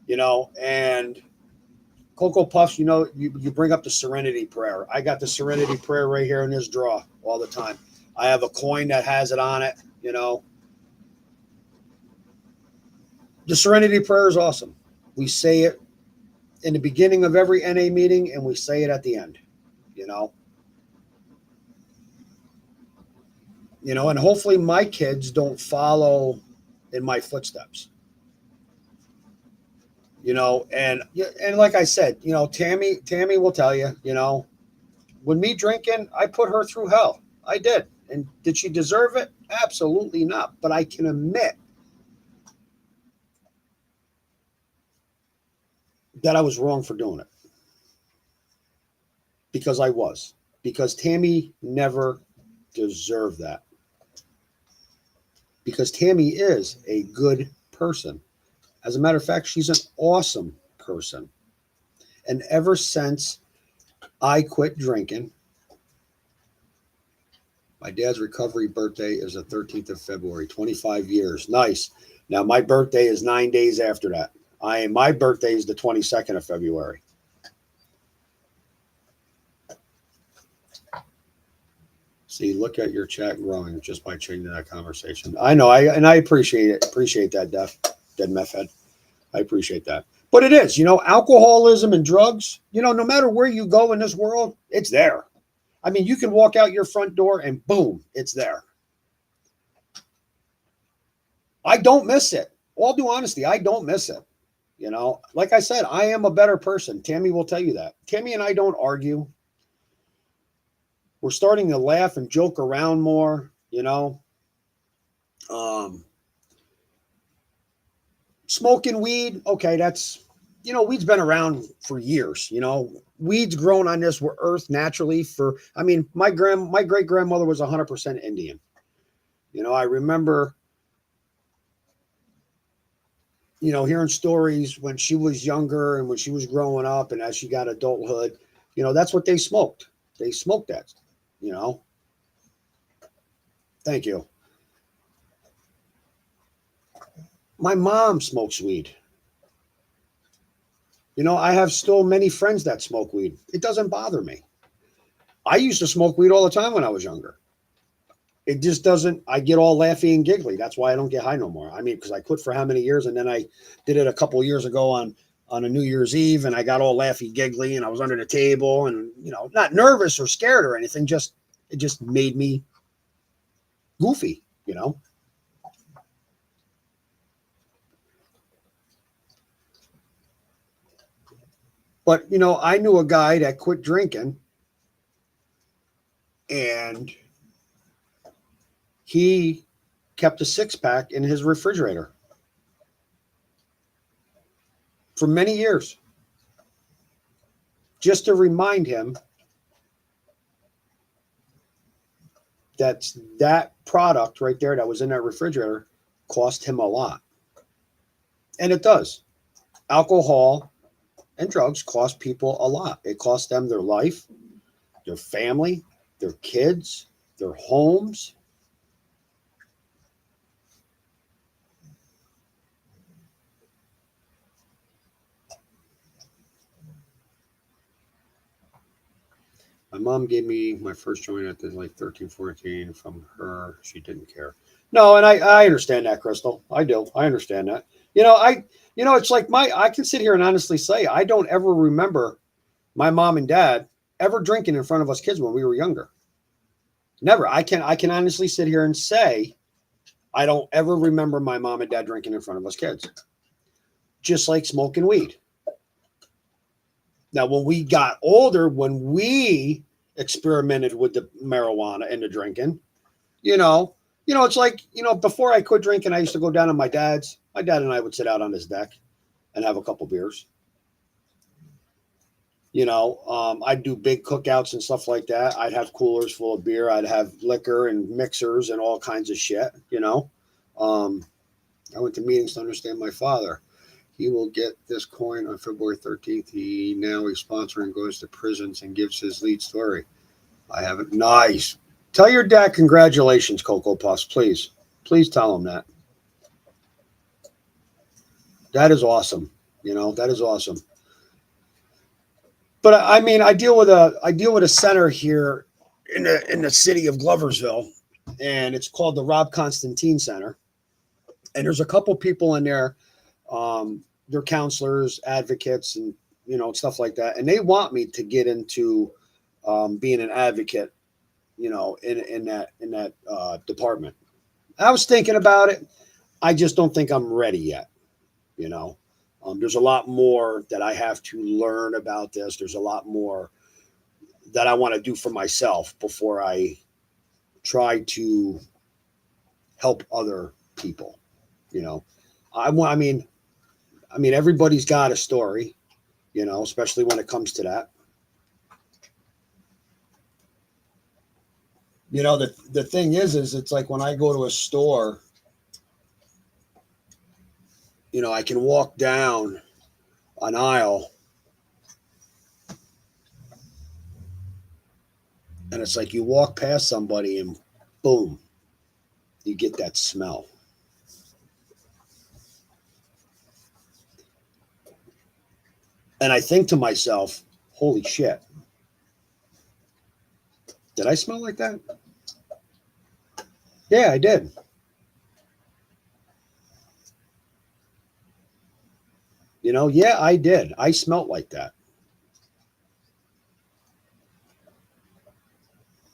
and Cocoa Puffs, you bring up the Serenity Prayer. I got the Serenity Prayer right here in this drawer all the time. I have a coin that has it on it. The Serenity Prayer is awesome. We say it in the beginning of every NA meeting and we say it at the end, and hopefully my kids don't follow in my footsteps. And like I said, Tammy will tell you, when me drinking, I put her through hell. I did. And did she deserve it? Absolutely not. But I can admit that I was wrong for doing it. Because I was. Because Tammy never deserved that. Because Tammy is a good person. As a matter of fact, she's an awesome person. And ever since I quit drinking, my dad's recovery birthday is the 13th of February, 25 years. Nice. Now, my birthday is 9 days after that. My birthday is the 22nd of February. See, look at your chat growing just by changing that conversation. I know, I appreciate it. Appreciate that, Dead Meth Head. I appreciate that. But it is, alcoholism and drugs, no matter where you go in this world, it's there. I mean, you can walk out your front door and boom, it's there. I don't miss it. All due honesty, I don't miss it. Like I said, I am a better person. Tammy will tell you that. Tammy and I don't argue. We're starting to laugh and joke around more, Smoking weed, okay, that's, weed's been around for years, Weed's grown on this earth naturally my great-grandmother was 100% Indian. I remember, hearing stories when she was younger and when she was growing up and as she got adulthood, that's what they smoked. They smoked that, Thank you. My mom smokes weed. I have still many friends that smoke weed. It doesn't bother me. I used to smoke weed all the time when I was younger. It just doesn't, I get all laughy and giggly. That's why I don't get high no more. Because I quit for how many years and then I did it a couple of years ago on a New Year's Eve and I got all laughy giggly and I was under the table and, not nervous or scared or anything. It just made me goofy, But, I knew a guy that quit drinking and he kept a six-pack in his refrigerator for many years just to remind him that product right there that was in that refrigerator cost him a lot. And it does. Alcohol and drugs cost people a lot. It costs them their life, their family, their kids, their homes. My mom gave me my first joint at the 13, 14 from her. She didn't care. No, and I understand that, Crystal. I do. I understand that. It's like I can sit here and honestly say I don't ever remember my mom and dad ever drinking in front of us kids when we were younger. Never. I can honestly sit here and say I don't ever remember my mom and dad drinking in front of us kids. Just like smoking weed. Now, when we got older, when we experimented with the marijuana and the drinking, it's like, before I quit drinking, I used to go down to my dad's. My dad and I would sit out on his deck and have a couple beers. I'd do big cookouts and stuff like that. I'd have coolers full of beer. I'd have liquor and mixers and all kinds of shit. I went to meetings to understand my father. He will get this coin on February 13th. He now is sponsoring, goes to prisons and gives his lead story. I haven't. Nice. Tell your dad congratulations, Cocoa Puffs, please. Please tell him that. That is awesome. That is awesome. But I mean, I deal with a center here in the city of Gloversville, and it's called the Rob Constantine Center. And there's a couple people in there. They're counselors, advocates, and stuff like that. And they want me to get into being an advocate, in that department. I was thinking about it. I just don't think I'm ready yet. There's a lot more that I have to learn about this. There's a lot more that I want to do for myself before I try to help other people. I mean, everybody's got a story, especially when it comes to that. The thing is it's like when I go to a store, I can walk down an aisle and it's like you walk past somebody and boom, you get that smell. And I think to myself, holy shit, did I smell like that? Yeah, I did. Yeah, I did. I smelt like that.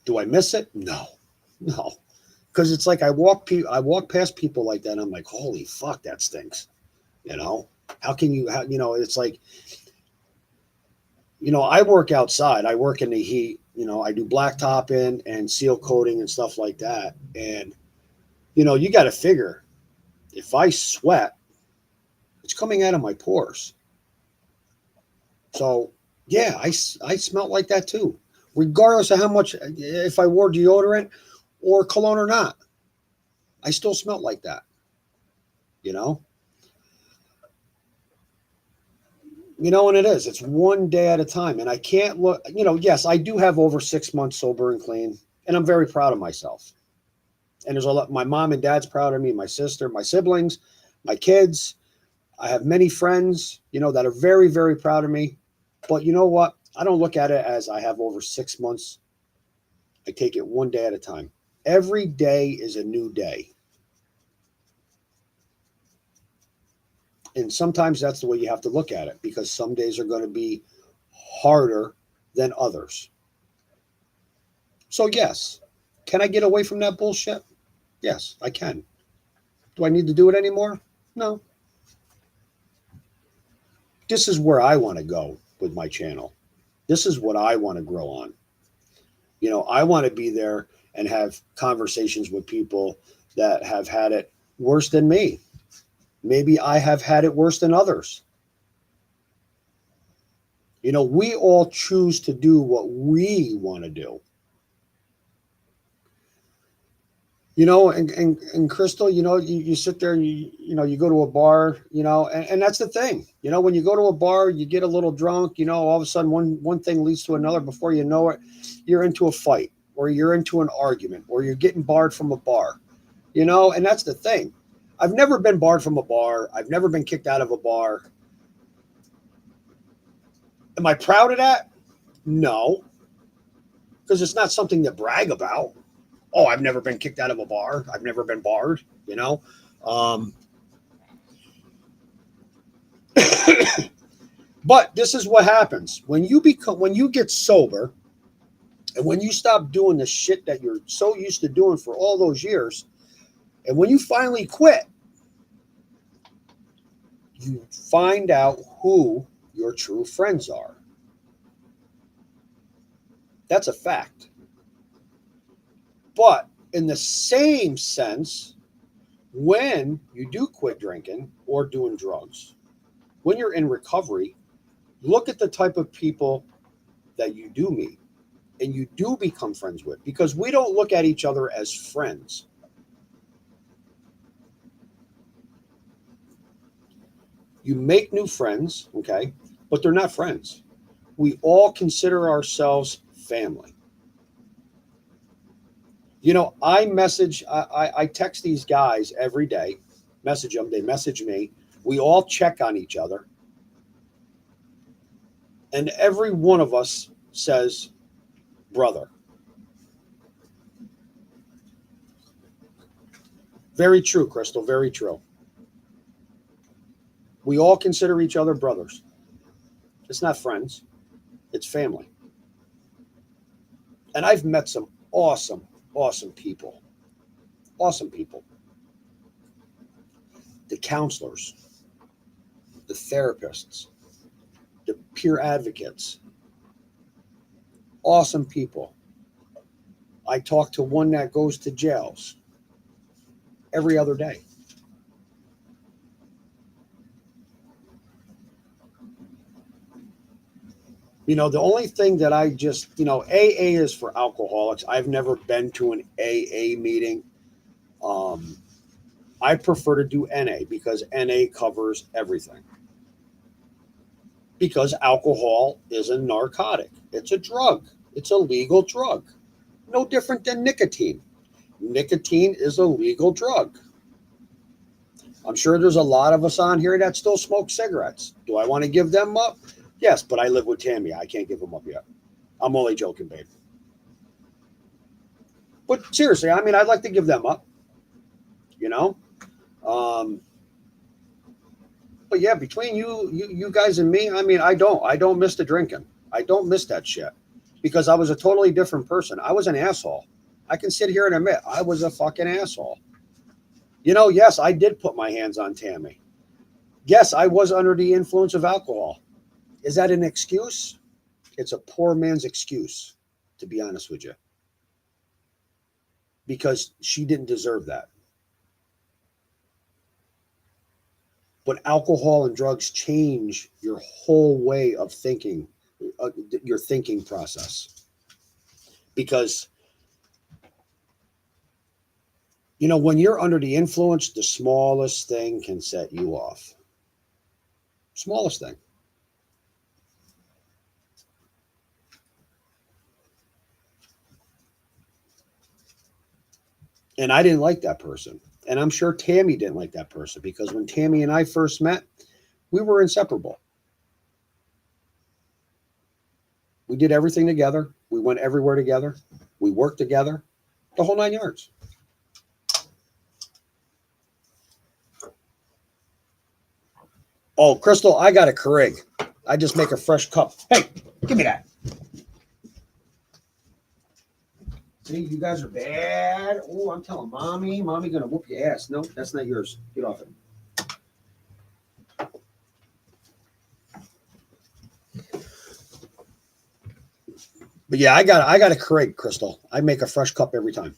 Do I miss it? No. Because it's like I walk past people like that and I'm like, holy fuck, that stinks. How can you, it's like, I work outside. I work in the heat. I do blacktopping and seal coating and stuff like that. And, you got to figure if I sweat, it's coming out of my pores. So, yeah, I smelt like that too, regardless of how much, if I wore deodorant or cologne or not, I still smelt like that, and it is. It's one day at a time. And I can't look, yes, I do have over 6 months sober and clean, and I'm very proud of myself. And there's a lot, my mom and dad's proud of me, my sister, my siblings, my kids. I have many friends, that are very, very proud of me. But you know what? I don't look at it as I have over 6 months. I take it one day at a time. Every day is a new day. And sometimes that's the way you have to look at it, because some days are going to be harder than others. So yes, can I get away from that bullshit? Yes, I can. Do I need to do it anymore? No. This is where I want to go with my channel. This is what I want to grow on. I want to be there and have conversations with people that have had it worse than me. Maybe I have had it worse than others. We all choose to do what we want to do. And Crystal, you sit there and you go to a bar, and that's the thing. When you go to a bar, you get a little drunk, all of a sudden one thing leads to another. Before you know it, you're into a fight, or you're into an argument, or you're getting barred from a bar, and that's the thing. I've never been barred from a bar. I've never been kicked out of a bar. Am I proud of that? No, because it's not something to brag about. Oh, I've never been kicked out of a bar. I've never been barred, But this is what happens when you get sober, and when you stop doing the shit that you're so used to doing for all those years, and when you finally quit, you find out who your true friends are. That's a fact. But in the same sense, when you do quit drinking or doing drugs, when you're in recovery, look at the type of people that you do meet and you do become friends with, because we don't look at each other as friends. You make new friends, okay, but they're not friends. We all consider ourselves family. You know, I text these guys every day, message them, they message me. We all check on each other. And every one of us says, brother. Very true, Crystal, very true. We all consider each other brothers. It's not friends, it's family. And I've met some awesome, awesome people. Awesome people. The counselors, the therapists, the peer advocates. Awesome people. I talk to one that goes to jails every other day. You know, the only thing that I just, you know, AA is for alcoholics. I've never been to an AA meeting. I prefer to do NA because NA covers everything. Because alcohol is a narcotic. It's a drug. It's a legal drug. No different than nicotine. Nicotine is a legal drug. I'm sure there's a lot of us on here that still smoke cigarettes. Do I want to give them up? Yes, but I live with Tammy. I can't give them up yet. I'm only joking, babe. But seriously, I mean, I'd like to give them up. You know? But yeah, between you guys and me, I mean, I don't miss the drinking. I don't miss that shit because I was a totally different person. I was an asshole. I can sit here and admit I was a fucking asshole. You know, yes, I did put my hands on Tammy. Yes, I was under the influence of alcohol. Is that an excuse? It's a poor man's excuse, to be honest with you. Because she didn't deserve that. But alcohol and drugs change your whole way of thinking, your thinking process. Because, you know, when you're under the influence, the smallest thing can set you off. Smallest thing. And I didn't like that person. And I'm sure Tammy didn't like that person because when Tammy and I first met, we were inseparable. We did everything together. We went everywhere together. We worked together. The whole 9 yards. Oh, Crystal, I got a Keurig. I just make a fresh cup. Hey, give me that. See, you guys are bad. Oh, I'm telling mommy. Mommy gonna whoop your ass. No, that's not yours. Get off it. But yeah, I got a Keurig, Crystal. I make a fresh cup every time.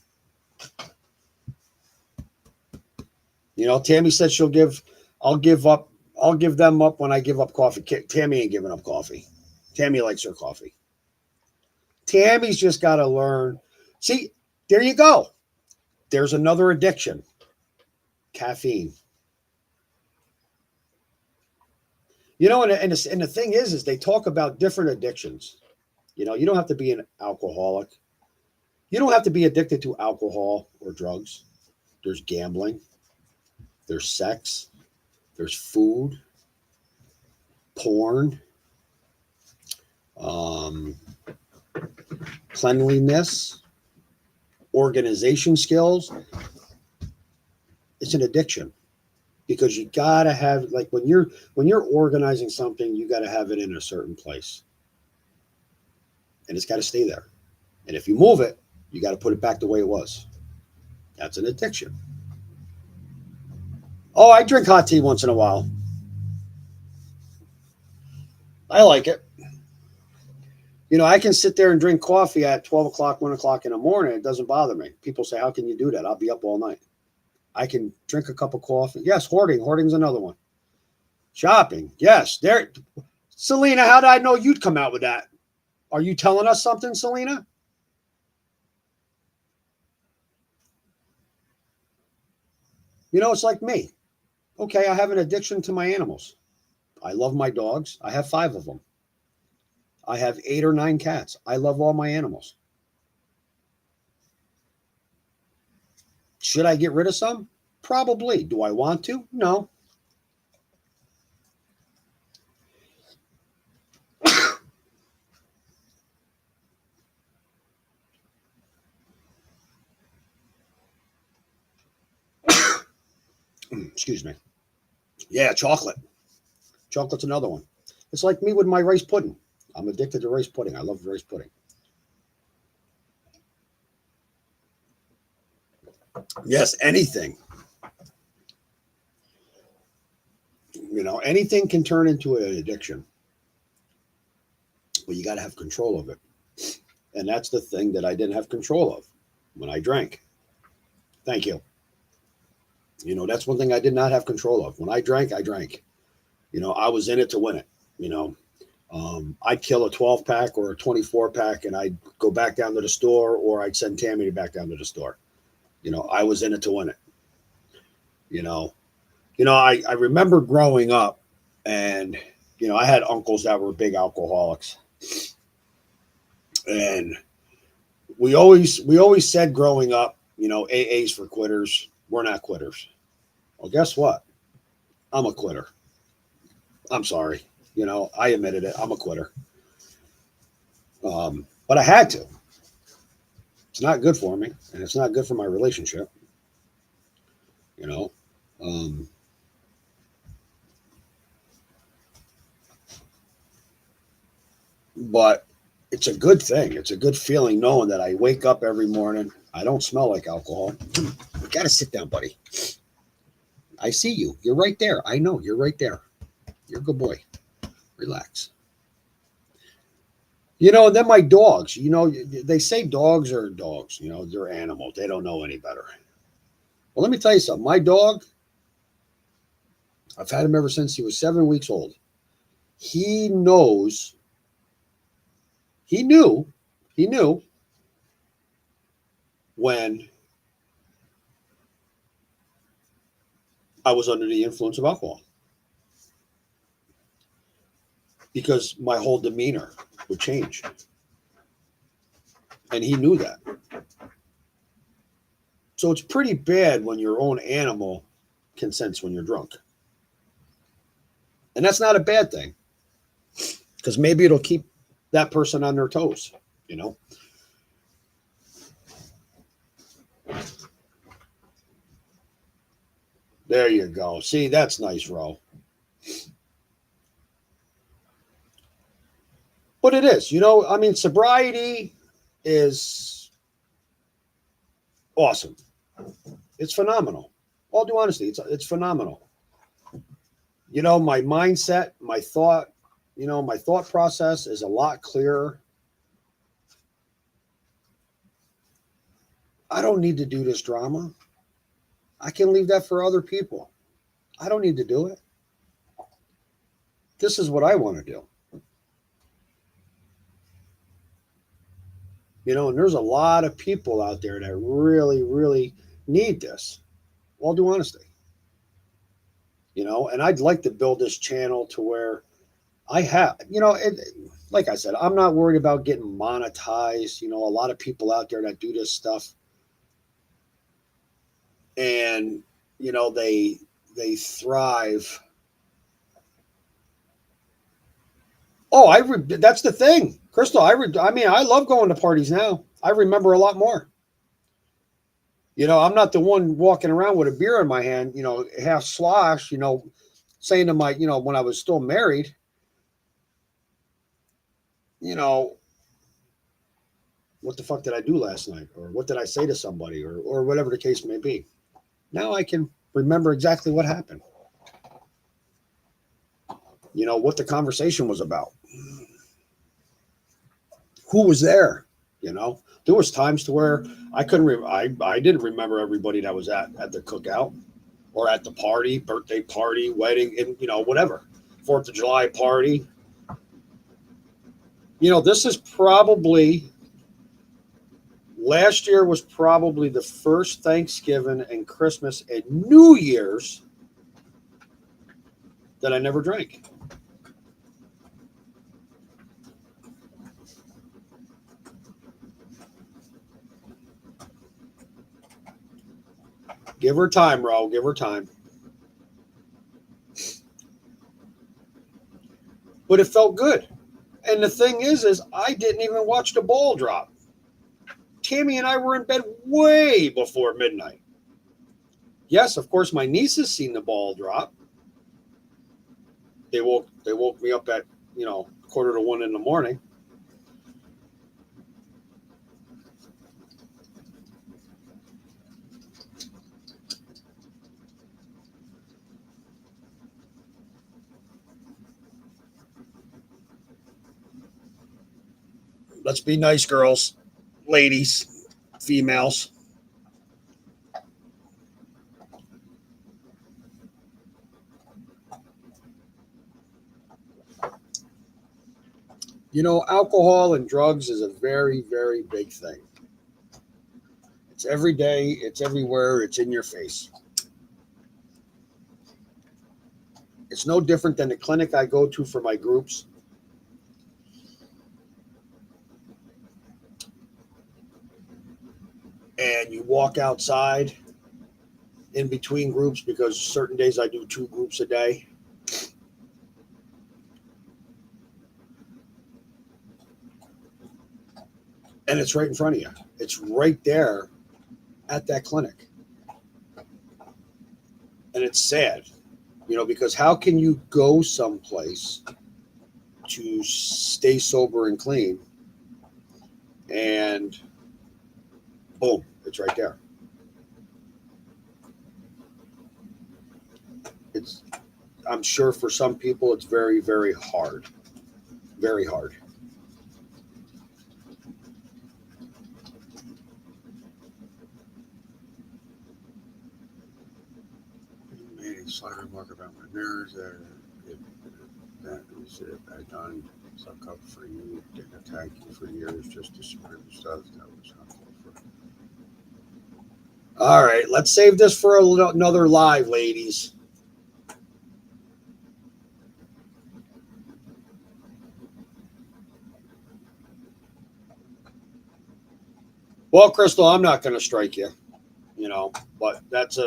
You know, Tammy said I'll give them up when I give up coffee. Tammy ain't giving up coffee. Tammy likes her coffee. Tammy's just got to learn. See, there you go. There's another addiction. Caffeine. You know, and the thing is they talk about different addictions. You know, you don't have to be an alcoholic. You don't have to be addicted to alcohol or drugs. There's gambling. There's sex. There's food. Porn. Cleanliness. Organization skills. It's an addiction because you gotta have, like, when you're organizing something, you gotta have it in a certain place, and it's got to stay there. And if you move it, you got to put it back the way it was. That's an addiction. Oh, I drink hot tea once in a while. I like it. You know, I can sit there and drink coffee at 12 o'clock, 1 o'clock in the morning. It doesn't bother me. People say, how can you do that? I'll be up all night. I can drink a cup of coffee. Yes, hoarding. Hoarding's another one. Shopping. Yes. Selena, how did I know you'd come out with that? Are you telling us something, Selena? You know, it's like me. Okay, I have an addiction to my animals. I love my dogs. I have 5 of them. I have 8 or 9 cats. I love all my animals. Should I get rid of some? Probably. Do I want to? No. Excuse me. Yeah, chocolate. Chocolate's another one. It's like me with my rice pudding. I'm addicted to rice pudding. I love rice pudding. Yes, anything. You know, anything can turn into an addiction. But you got to have control of it. And that's the thing that I didn't have control of when I drank. Thank you. You know, that's one thing I did not have control of. When I drank, I drank. You know, I was in it to win it. You know, I'd kill a 12 pack or a 24 pack and I'd go back down to the store, or I'd send Tammy back down to the store. You know, I was in it to win it. You know, I remember growing up, and, you know, I had uncles that were big alcoholics. And we always said growing up, you know, AA's for quitters. We're not quitters. Well, guess what? I'm a quitter. I'm sorry. You know, I admitted it. I'm a quitter. But I had to. It's not good for me, and it's not good for my relationship. You know, but it's a good thing. It's a good feeling knowing that I wake up every morning. I don't smell like alcohol. You got to sit down, buddy. I see you. You're right there. I know. You're right there. You're a good boy. Relax. You know, and then my dogs, you know, they say dogs are dogs. You know, they're animals. They don't know any better. Well, let me tell you something. My dog, I've had him ever since he was 7 weeks old. He knows, he knew when I was under the influence of alcohol, because my whole demeanor would change. And he knew that. So it's pretty bad when your own animal can sense when you're drunk. And that's not a bad thing, because maybe it'll keep that person on their toes, you know? There you go. See, that's nice, Ro. But it is, you know, I mean, sobriety is awesome. It's phenomenal. All due honesty, it's phenomenal. You know, my mindset, my thought process is a lot clearer. I don't need to do this drama. I can leave that for other people. I don't need to do it. This is what I want to do. You know, and there's a lot of people out there that really, really need this. All due honesty. You know, and I'd like to build this channel to where I have, you know, like I said, I'm not worried about getting monetized. You know, a lot of people out there that do this stuff, and, you know, they thrive. Oh, that's the thing, Crystal. I mean, I love going to parties now. I remember a lot more. You know, I'm not the one walking around with a beer in my hand, you know, half slosh, you know, saying to my, you know, when I was still married, you know, what the fuck did I do last night? Or what did I say to somebody? Or whatever the case may be. Now I can remember exactly what happened. You know, what the conversation was about. Who was there? You know, there was times to where I couldn't. I didn't remember everybody that was at the cookout or at the party, birthday party, wedding, and, you know, whatever, 4th of July party. This is probably last year was probably the first Thanksgiving and Christmas and New Year's that I never drank. Give her time, Ro. Give her time. But it felt good. And the thing is I didn't even watch the ball drop. Tammy and I were in bed way before midnight. Yes, of course, my nieces seen the ball drop. They woke me up at 1:45 in the morning. Let's be nice, girls, ladies, females. Alcohol and drugs is a very, very big thing. It's every day, it's everywhere, it's in your face. It's no different than the clinic I go to for my groups. And you walk outside in between groups because certain days I do 2 groups a day. And it's right in front of you. It's right there at that clinic. And it's sad, because how can you go someplace to stay sober and clean and boom, it's right there. I'm sure for some people it's very, very hard. Very hard. Made a slight remark about my mirrors that is it. I done suck up for you, didn't attack you for years just to spread the stuff that was helpful for. All right, let's save this for another live, ladies. Well, Crystal, I'm not going to strike you, but that's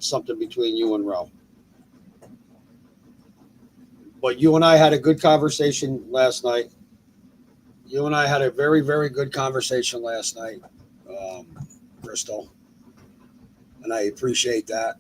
something between you and Ro. But you and I had a good conversation last night. You and I had a very, very good conversation last night, Crystal, and I appreciate that.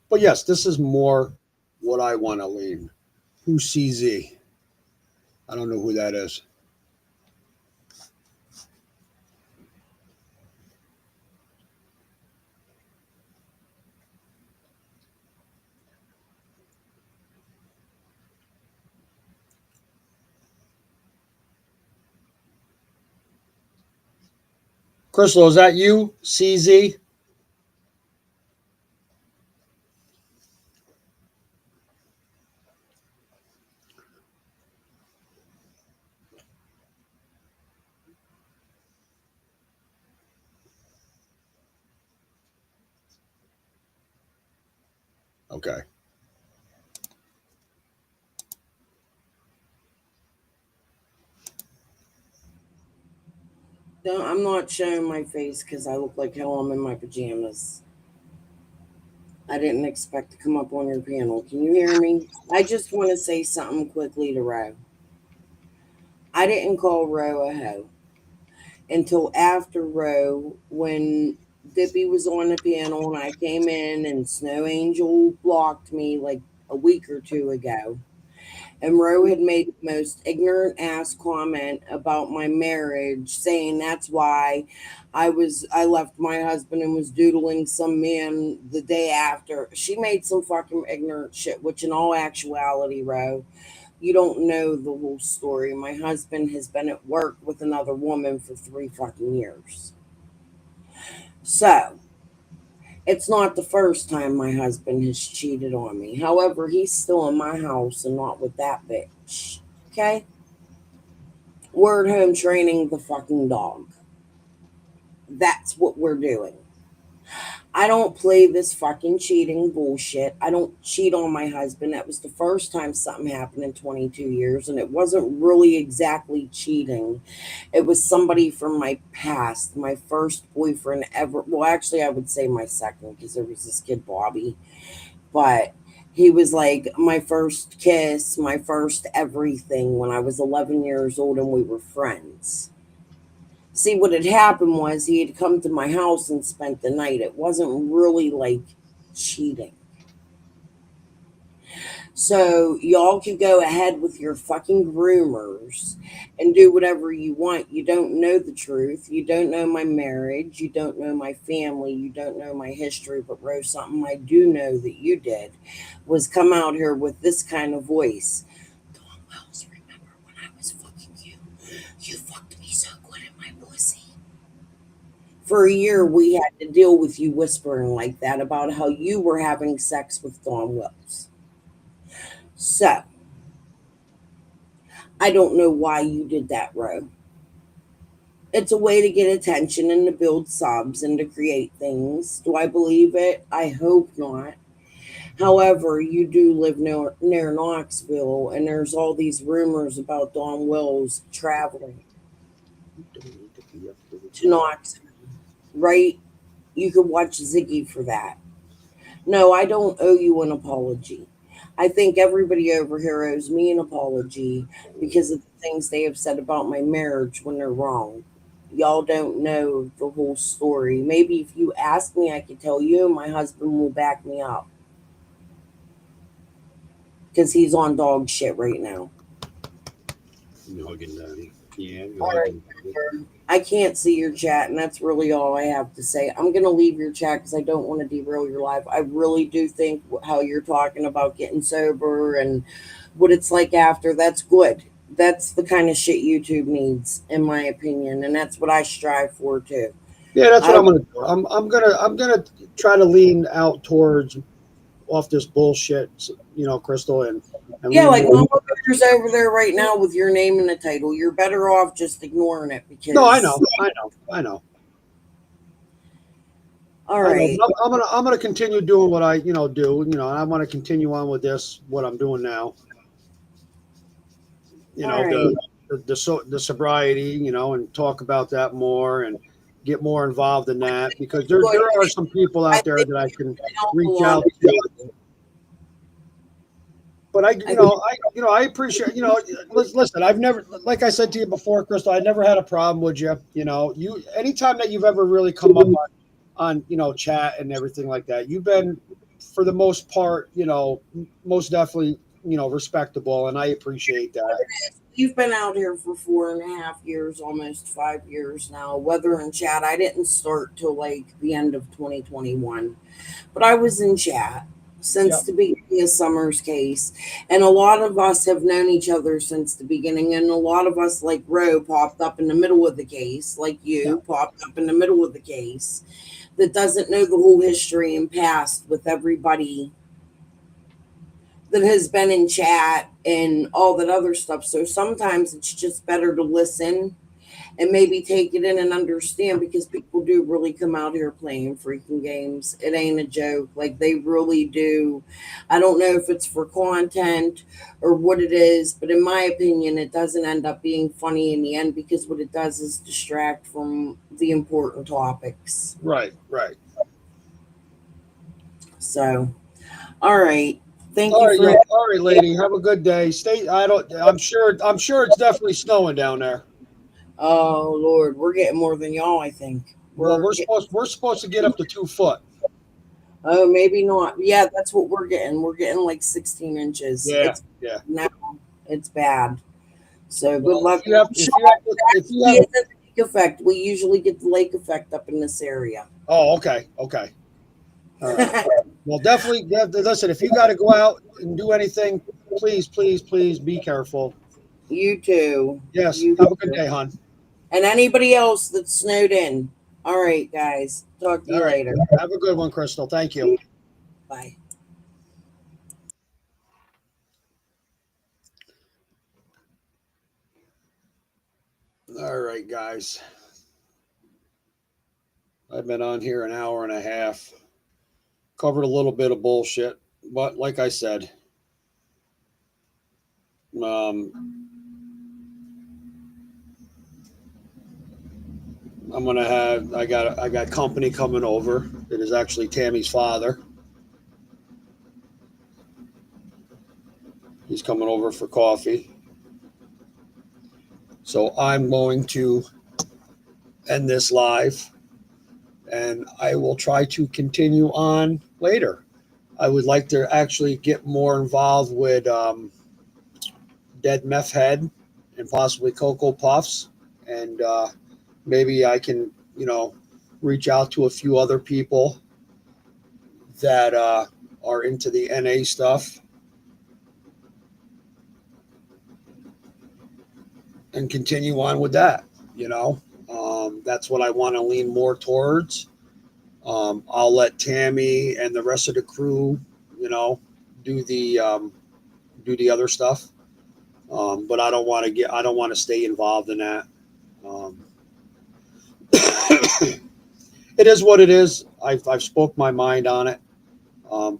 But yes, this is more what I want to lean. Who's CZ? I don't know who that is. Crystal, is that you, CZ? Okay. I'm not showing my face because I look like hell. I'm in my pajamas. I didn't expect to come up on your panel. Can you hear me? I just want to say something quickly to Ro. I didn't call Ro a hoe. until after Roe, when Dippy was on the panel and I came in and Snow Angel blocked me like a week or two ago. And Roe had made the most ignorant ass comment about my marriage, saying that's why I left my husband and was doodling some man the day after. She made some fucking ignorant shit, which in all actuality, Roe, you don't know the whole story. My husband has been at work with another woman for 3 fucking years. So it's not the first time my husband has cheated on me. However, he's still in my house and not with that bitch. Okay? We're at home training the fucking dog. That's what we're doing. I don't play this fucking cheating bullshit. I don't cheat on my husband. That was the first time something happened in 22 years, and it wasn't really exactly cheating. It was somebody from my past, my first boyfriend ever. Well, actually, I would say my second, because there was this kid, Bobby. But he was like my first kiss, my first everything when I was 11 years old and we were friends. See, what had happened was he had come to my house and spent the night. It wasn't really like cheating. So y'all can go ahead with your fucking rumors and do whatever you want. You don't know the truth. You don't know my marriage. You don't know my family. You don't know my history. But Rose, something I do know that you did was come out here with this kind of voice. Dawn Wells, remember when I was fucking you? You fucked me so good in my pussy. For a year, we had to deal with you whispering like that about how you were having sex with Dawn Wells. So, I don't know why you did that, Ro. It's a way to get attention and to build subs and to create things. Do I believe it? I hope not. However, you do live near Knoxville, and there's all these rumors about Dawn Wells traveling to Knoxville, right? You could watch Ziggy for that. No, I don't owe you an apology. I think everybody over here owes me an apology because of the things they have said about my marriage when they're wrong. Y'all don't know the whole story. Maybe if you ask me, I could tell you, and my husband will back me up because he's on dog shit right now. Hugging Daddy. Yeah, All right, I can't see your chat, and that's really all I have to say. I'm going to leave your chat because I don't want to derail your life. I really do think how you're talking about getting sober and what it's like after, that's good. That's the kind of shit YouTube needs, in my opinion, and that's what I strive for too. Yeah, that's what I'm gonna do. I'm gonna try to lean out towards off this bullshit, Crystal, and Yeah, like lean. motherfuckers over there right now with your name in the title. You're better off just ignoring it because. No, I know. All right. I'm gonna continue doing what I do. And I want to continue on with this what I'm doing now. All right. The sobriety, and talk about that more and get more involved in that because there are some people out there that I can reach out to. But I appreciate, listen, I've never, like I said to you before, Crystal, I never had a problem with you. Anytime that you've ever really come up on chat and everything like that, you've been, for the most part, most definitely, respectable. And I appreciate that. You've been out here for 4.5 years, almost 5 years now. Weather and chat, I didn't start till like the end of 2021, but I was in chat since the beginning of Summer's case. And a lot of us have known each other since the beginning. And a lot of us, like Ro, popped up in the middle of the case, like you popped up in the middle of the case, that doesn't know the whole history and past with everybody that has been in chat and all that other stuff. So sometimes it's just better to listen and maybe take it in and understand because people do really come out here playing freaking games. It ain't a joke. Like they really do. I don't know if it's for content or what it is, but in my opinion, it doesn't end up being funny in the end because what it does is distract from the important topics. Right. So, all right. Thank you. For all right, lady. Have a good day. I'm sure it's definitely snowing down there. Oh Lord, we're getting more than y'all. I think We're supposed to get up to 2 foot. Oh, maybe not. Yeah, that's what we're getting. We're getting like 16 inches. Yeah, It's yeah. now it's bad. So good Well, luck. if you He have, is a lake effect. We usually get the lake effect up in this area. oh, okay, okay, all right. Well, definitely, listen. If you got to go out and do anything, please, please, please be careful. You too. Yes. You Have a good too. day, hon. And anybody else that's snowed in. All right, guys. Talk to All you right. later. Have a good one, Crystal. Thank you. Bye. All right, guys. I've been on here an hour and a half. Covered a little bit of bullshit, but like I said, um, I got company coming over. It is actually Tammy's father. He's coming over for coffee. So I'm going to end this live and I will try to continue on later. I would like to actually get more involved with Dead Meth Head and possibly Cocoa Puffs. And maybe I can, reach out to a few other people that are into the NA stuff and continue on with that. That's what I want to lean more towards. I'll let Tammy and the rest of the crew, do the other stuff. But I don't want to stay involved in that. Um, it is what it is. I've spoke my mind on it.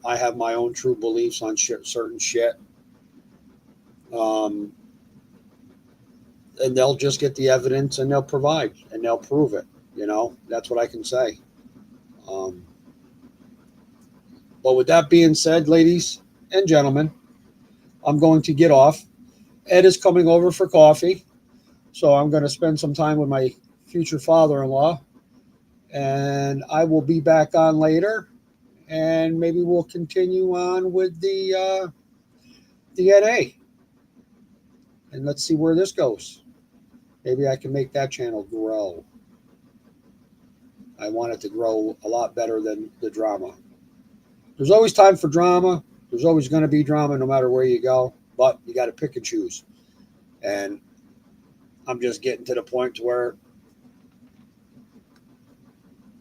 I have my own true beliefs on certain shit. Um, and they'll just get the evidence and they'll provide and they'll prove it. That's what I can say. Um, but with that being said, ladies and gentlemen, I'm going to get off. Ed is coming over for coffee. So I'm going to spend some time with my future father-in-law. And I will be back on later. And maybe we'll continue on with the NA. And let's see where this goes. Maybe I can make that channel grow. I want it to grow a lot better than the drama. There's always time for drama. There's always going to be drama no matter where you go. But you got to pick and choose. And I'm just getting to the point to where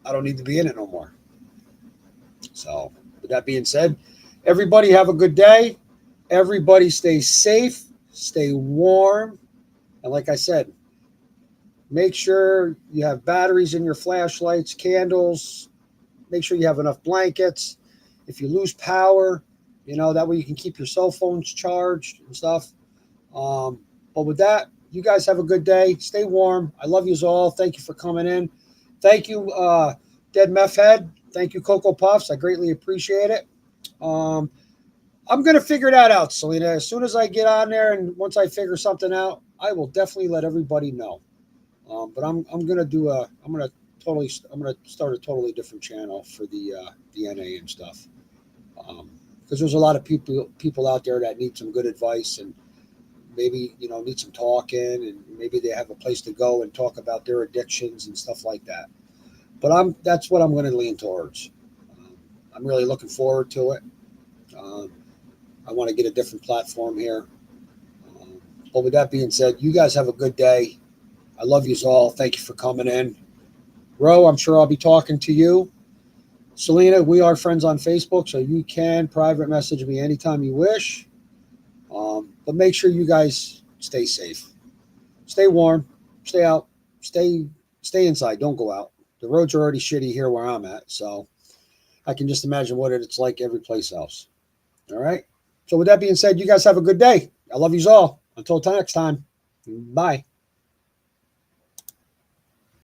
I don't need to be in it no more. So with that being said, everybody have a good day. Everybody stay safe, stay warm. And like I said, make sure you have batteries in your flashlights, candles. Make sure you have enough blankets. If you lose power, that way you can keep your cell phones charged and stuff. But with that, you guys have a good day. Stay warm. I love you all. Thank you for coming in. Thank you, Dead Meth Head. Thank you, Cocoa Puffs. I greatly appreciate it. I'm going to figure that out, Selena. As soon as I get on there and once I figure something out, I will definitely let everybody know. But I'm going to start a totally different channel for the NA and stuff. Because there's a lot of people out there that need some good advice and maybe, need some talking and maybe they have a place to go and talk about their addictions and stuff like that. But that's what I'm going to lean towards. I'm really looking forward to it. I want to get a different platform here. But with that being said, you guys have a good day. I love you all. Thank you for coming in. Ro, I'm sure I'll be talking to you. Selena, we are friends on Facebook, so you can private message me anytime you wish. But make sure you guys stay safe. Stay warm. Stay out. Stay inside. Don't go out. The roads are already shitty here where I'm at, so I can just imagine what it's like every place else. All right? So with that being said, you guys have a good day. I love you all. Until next time, bye.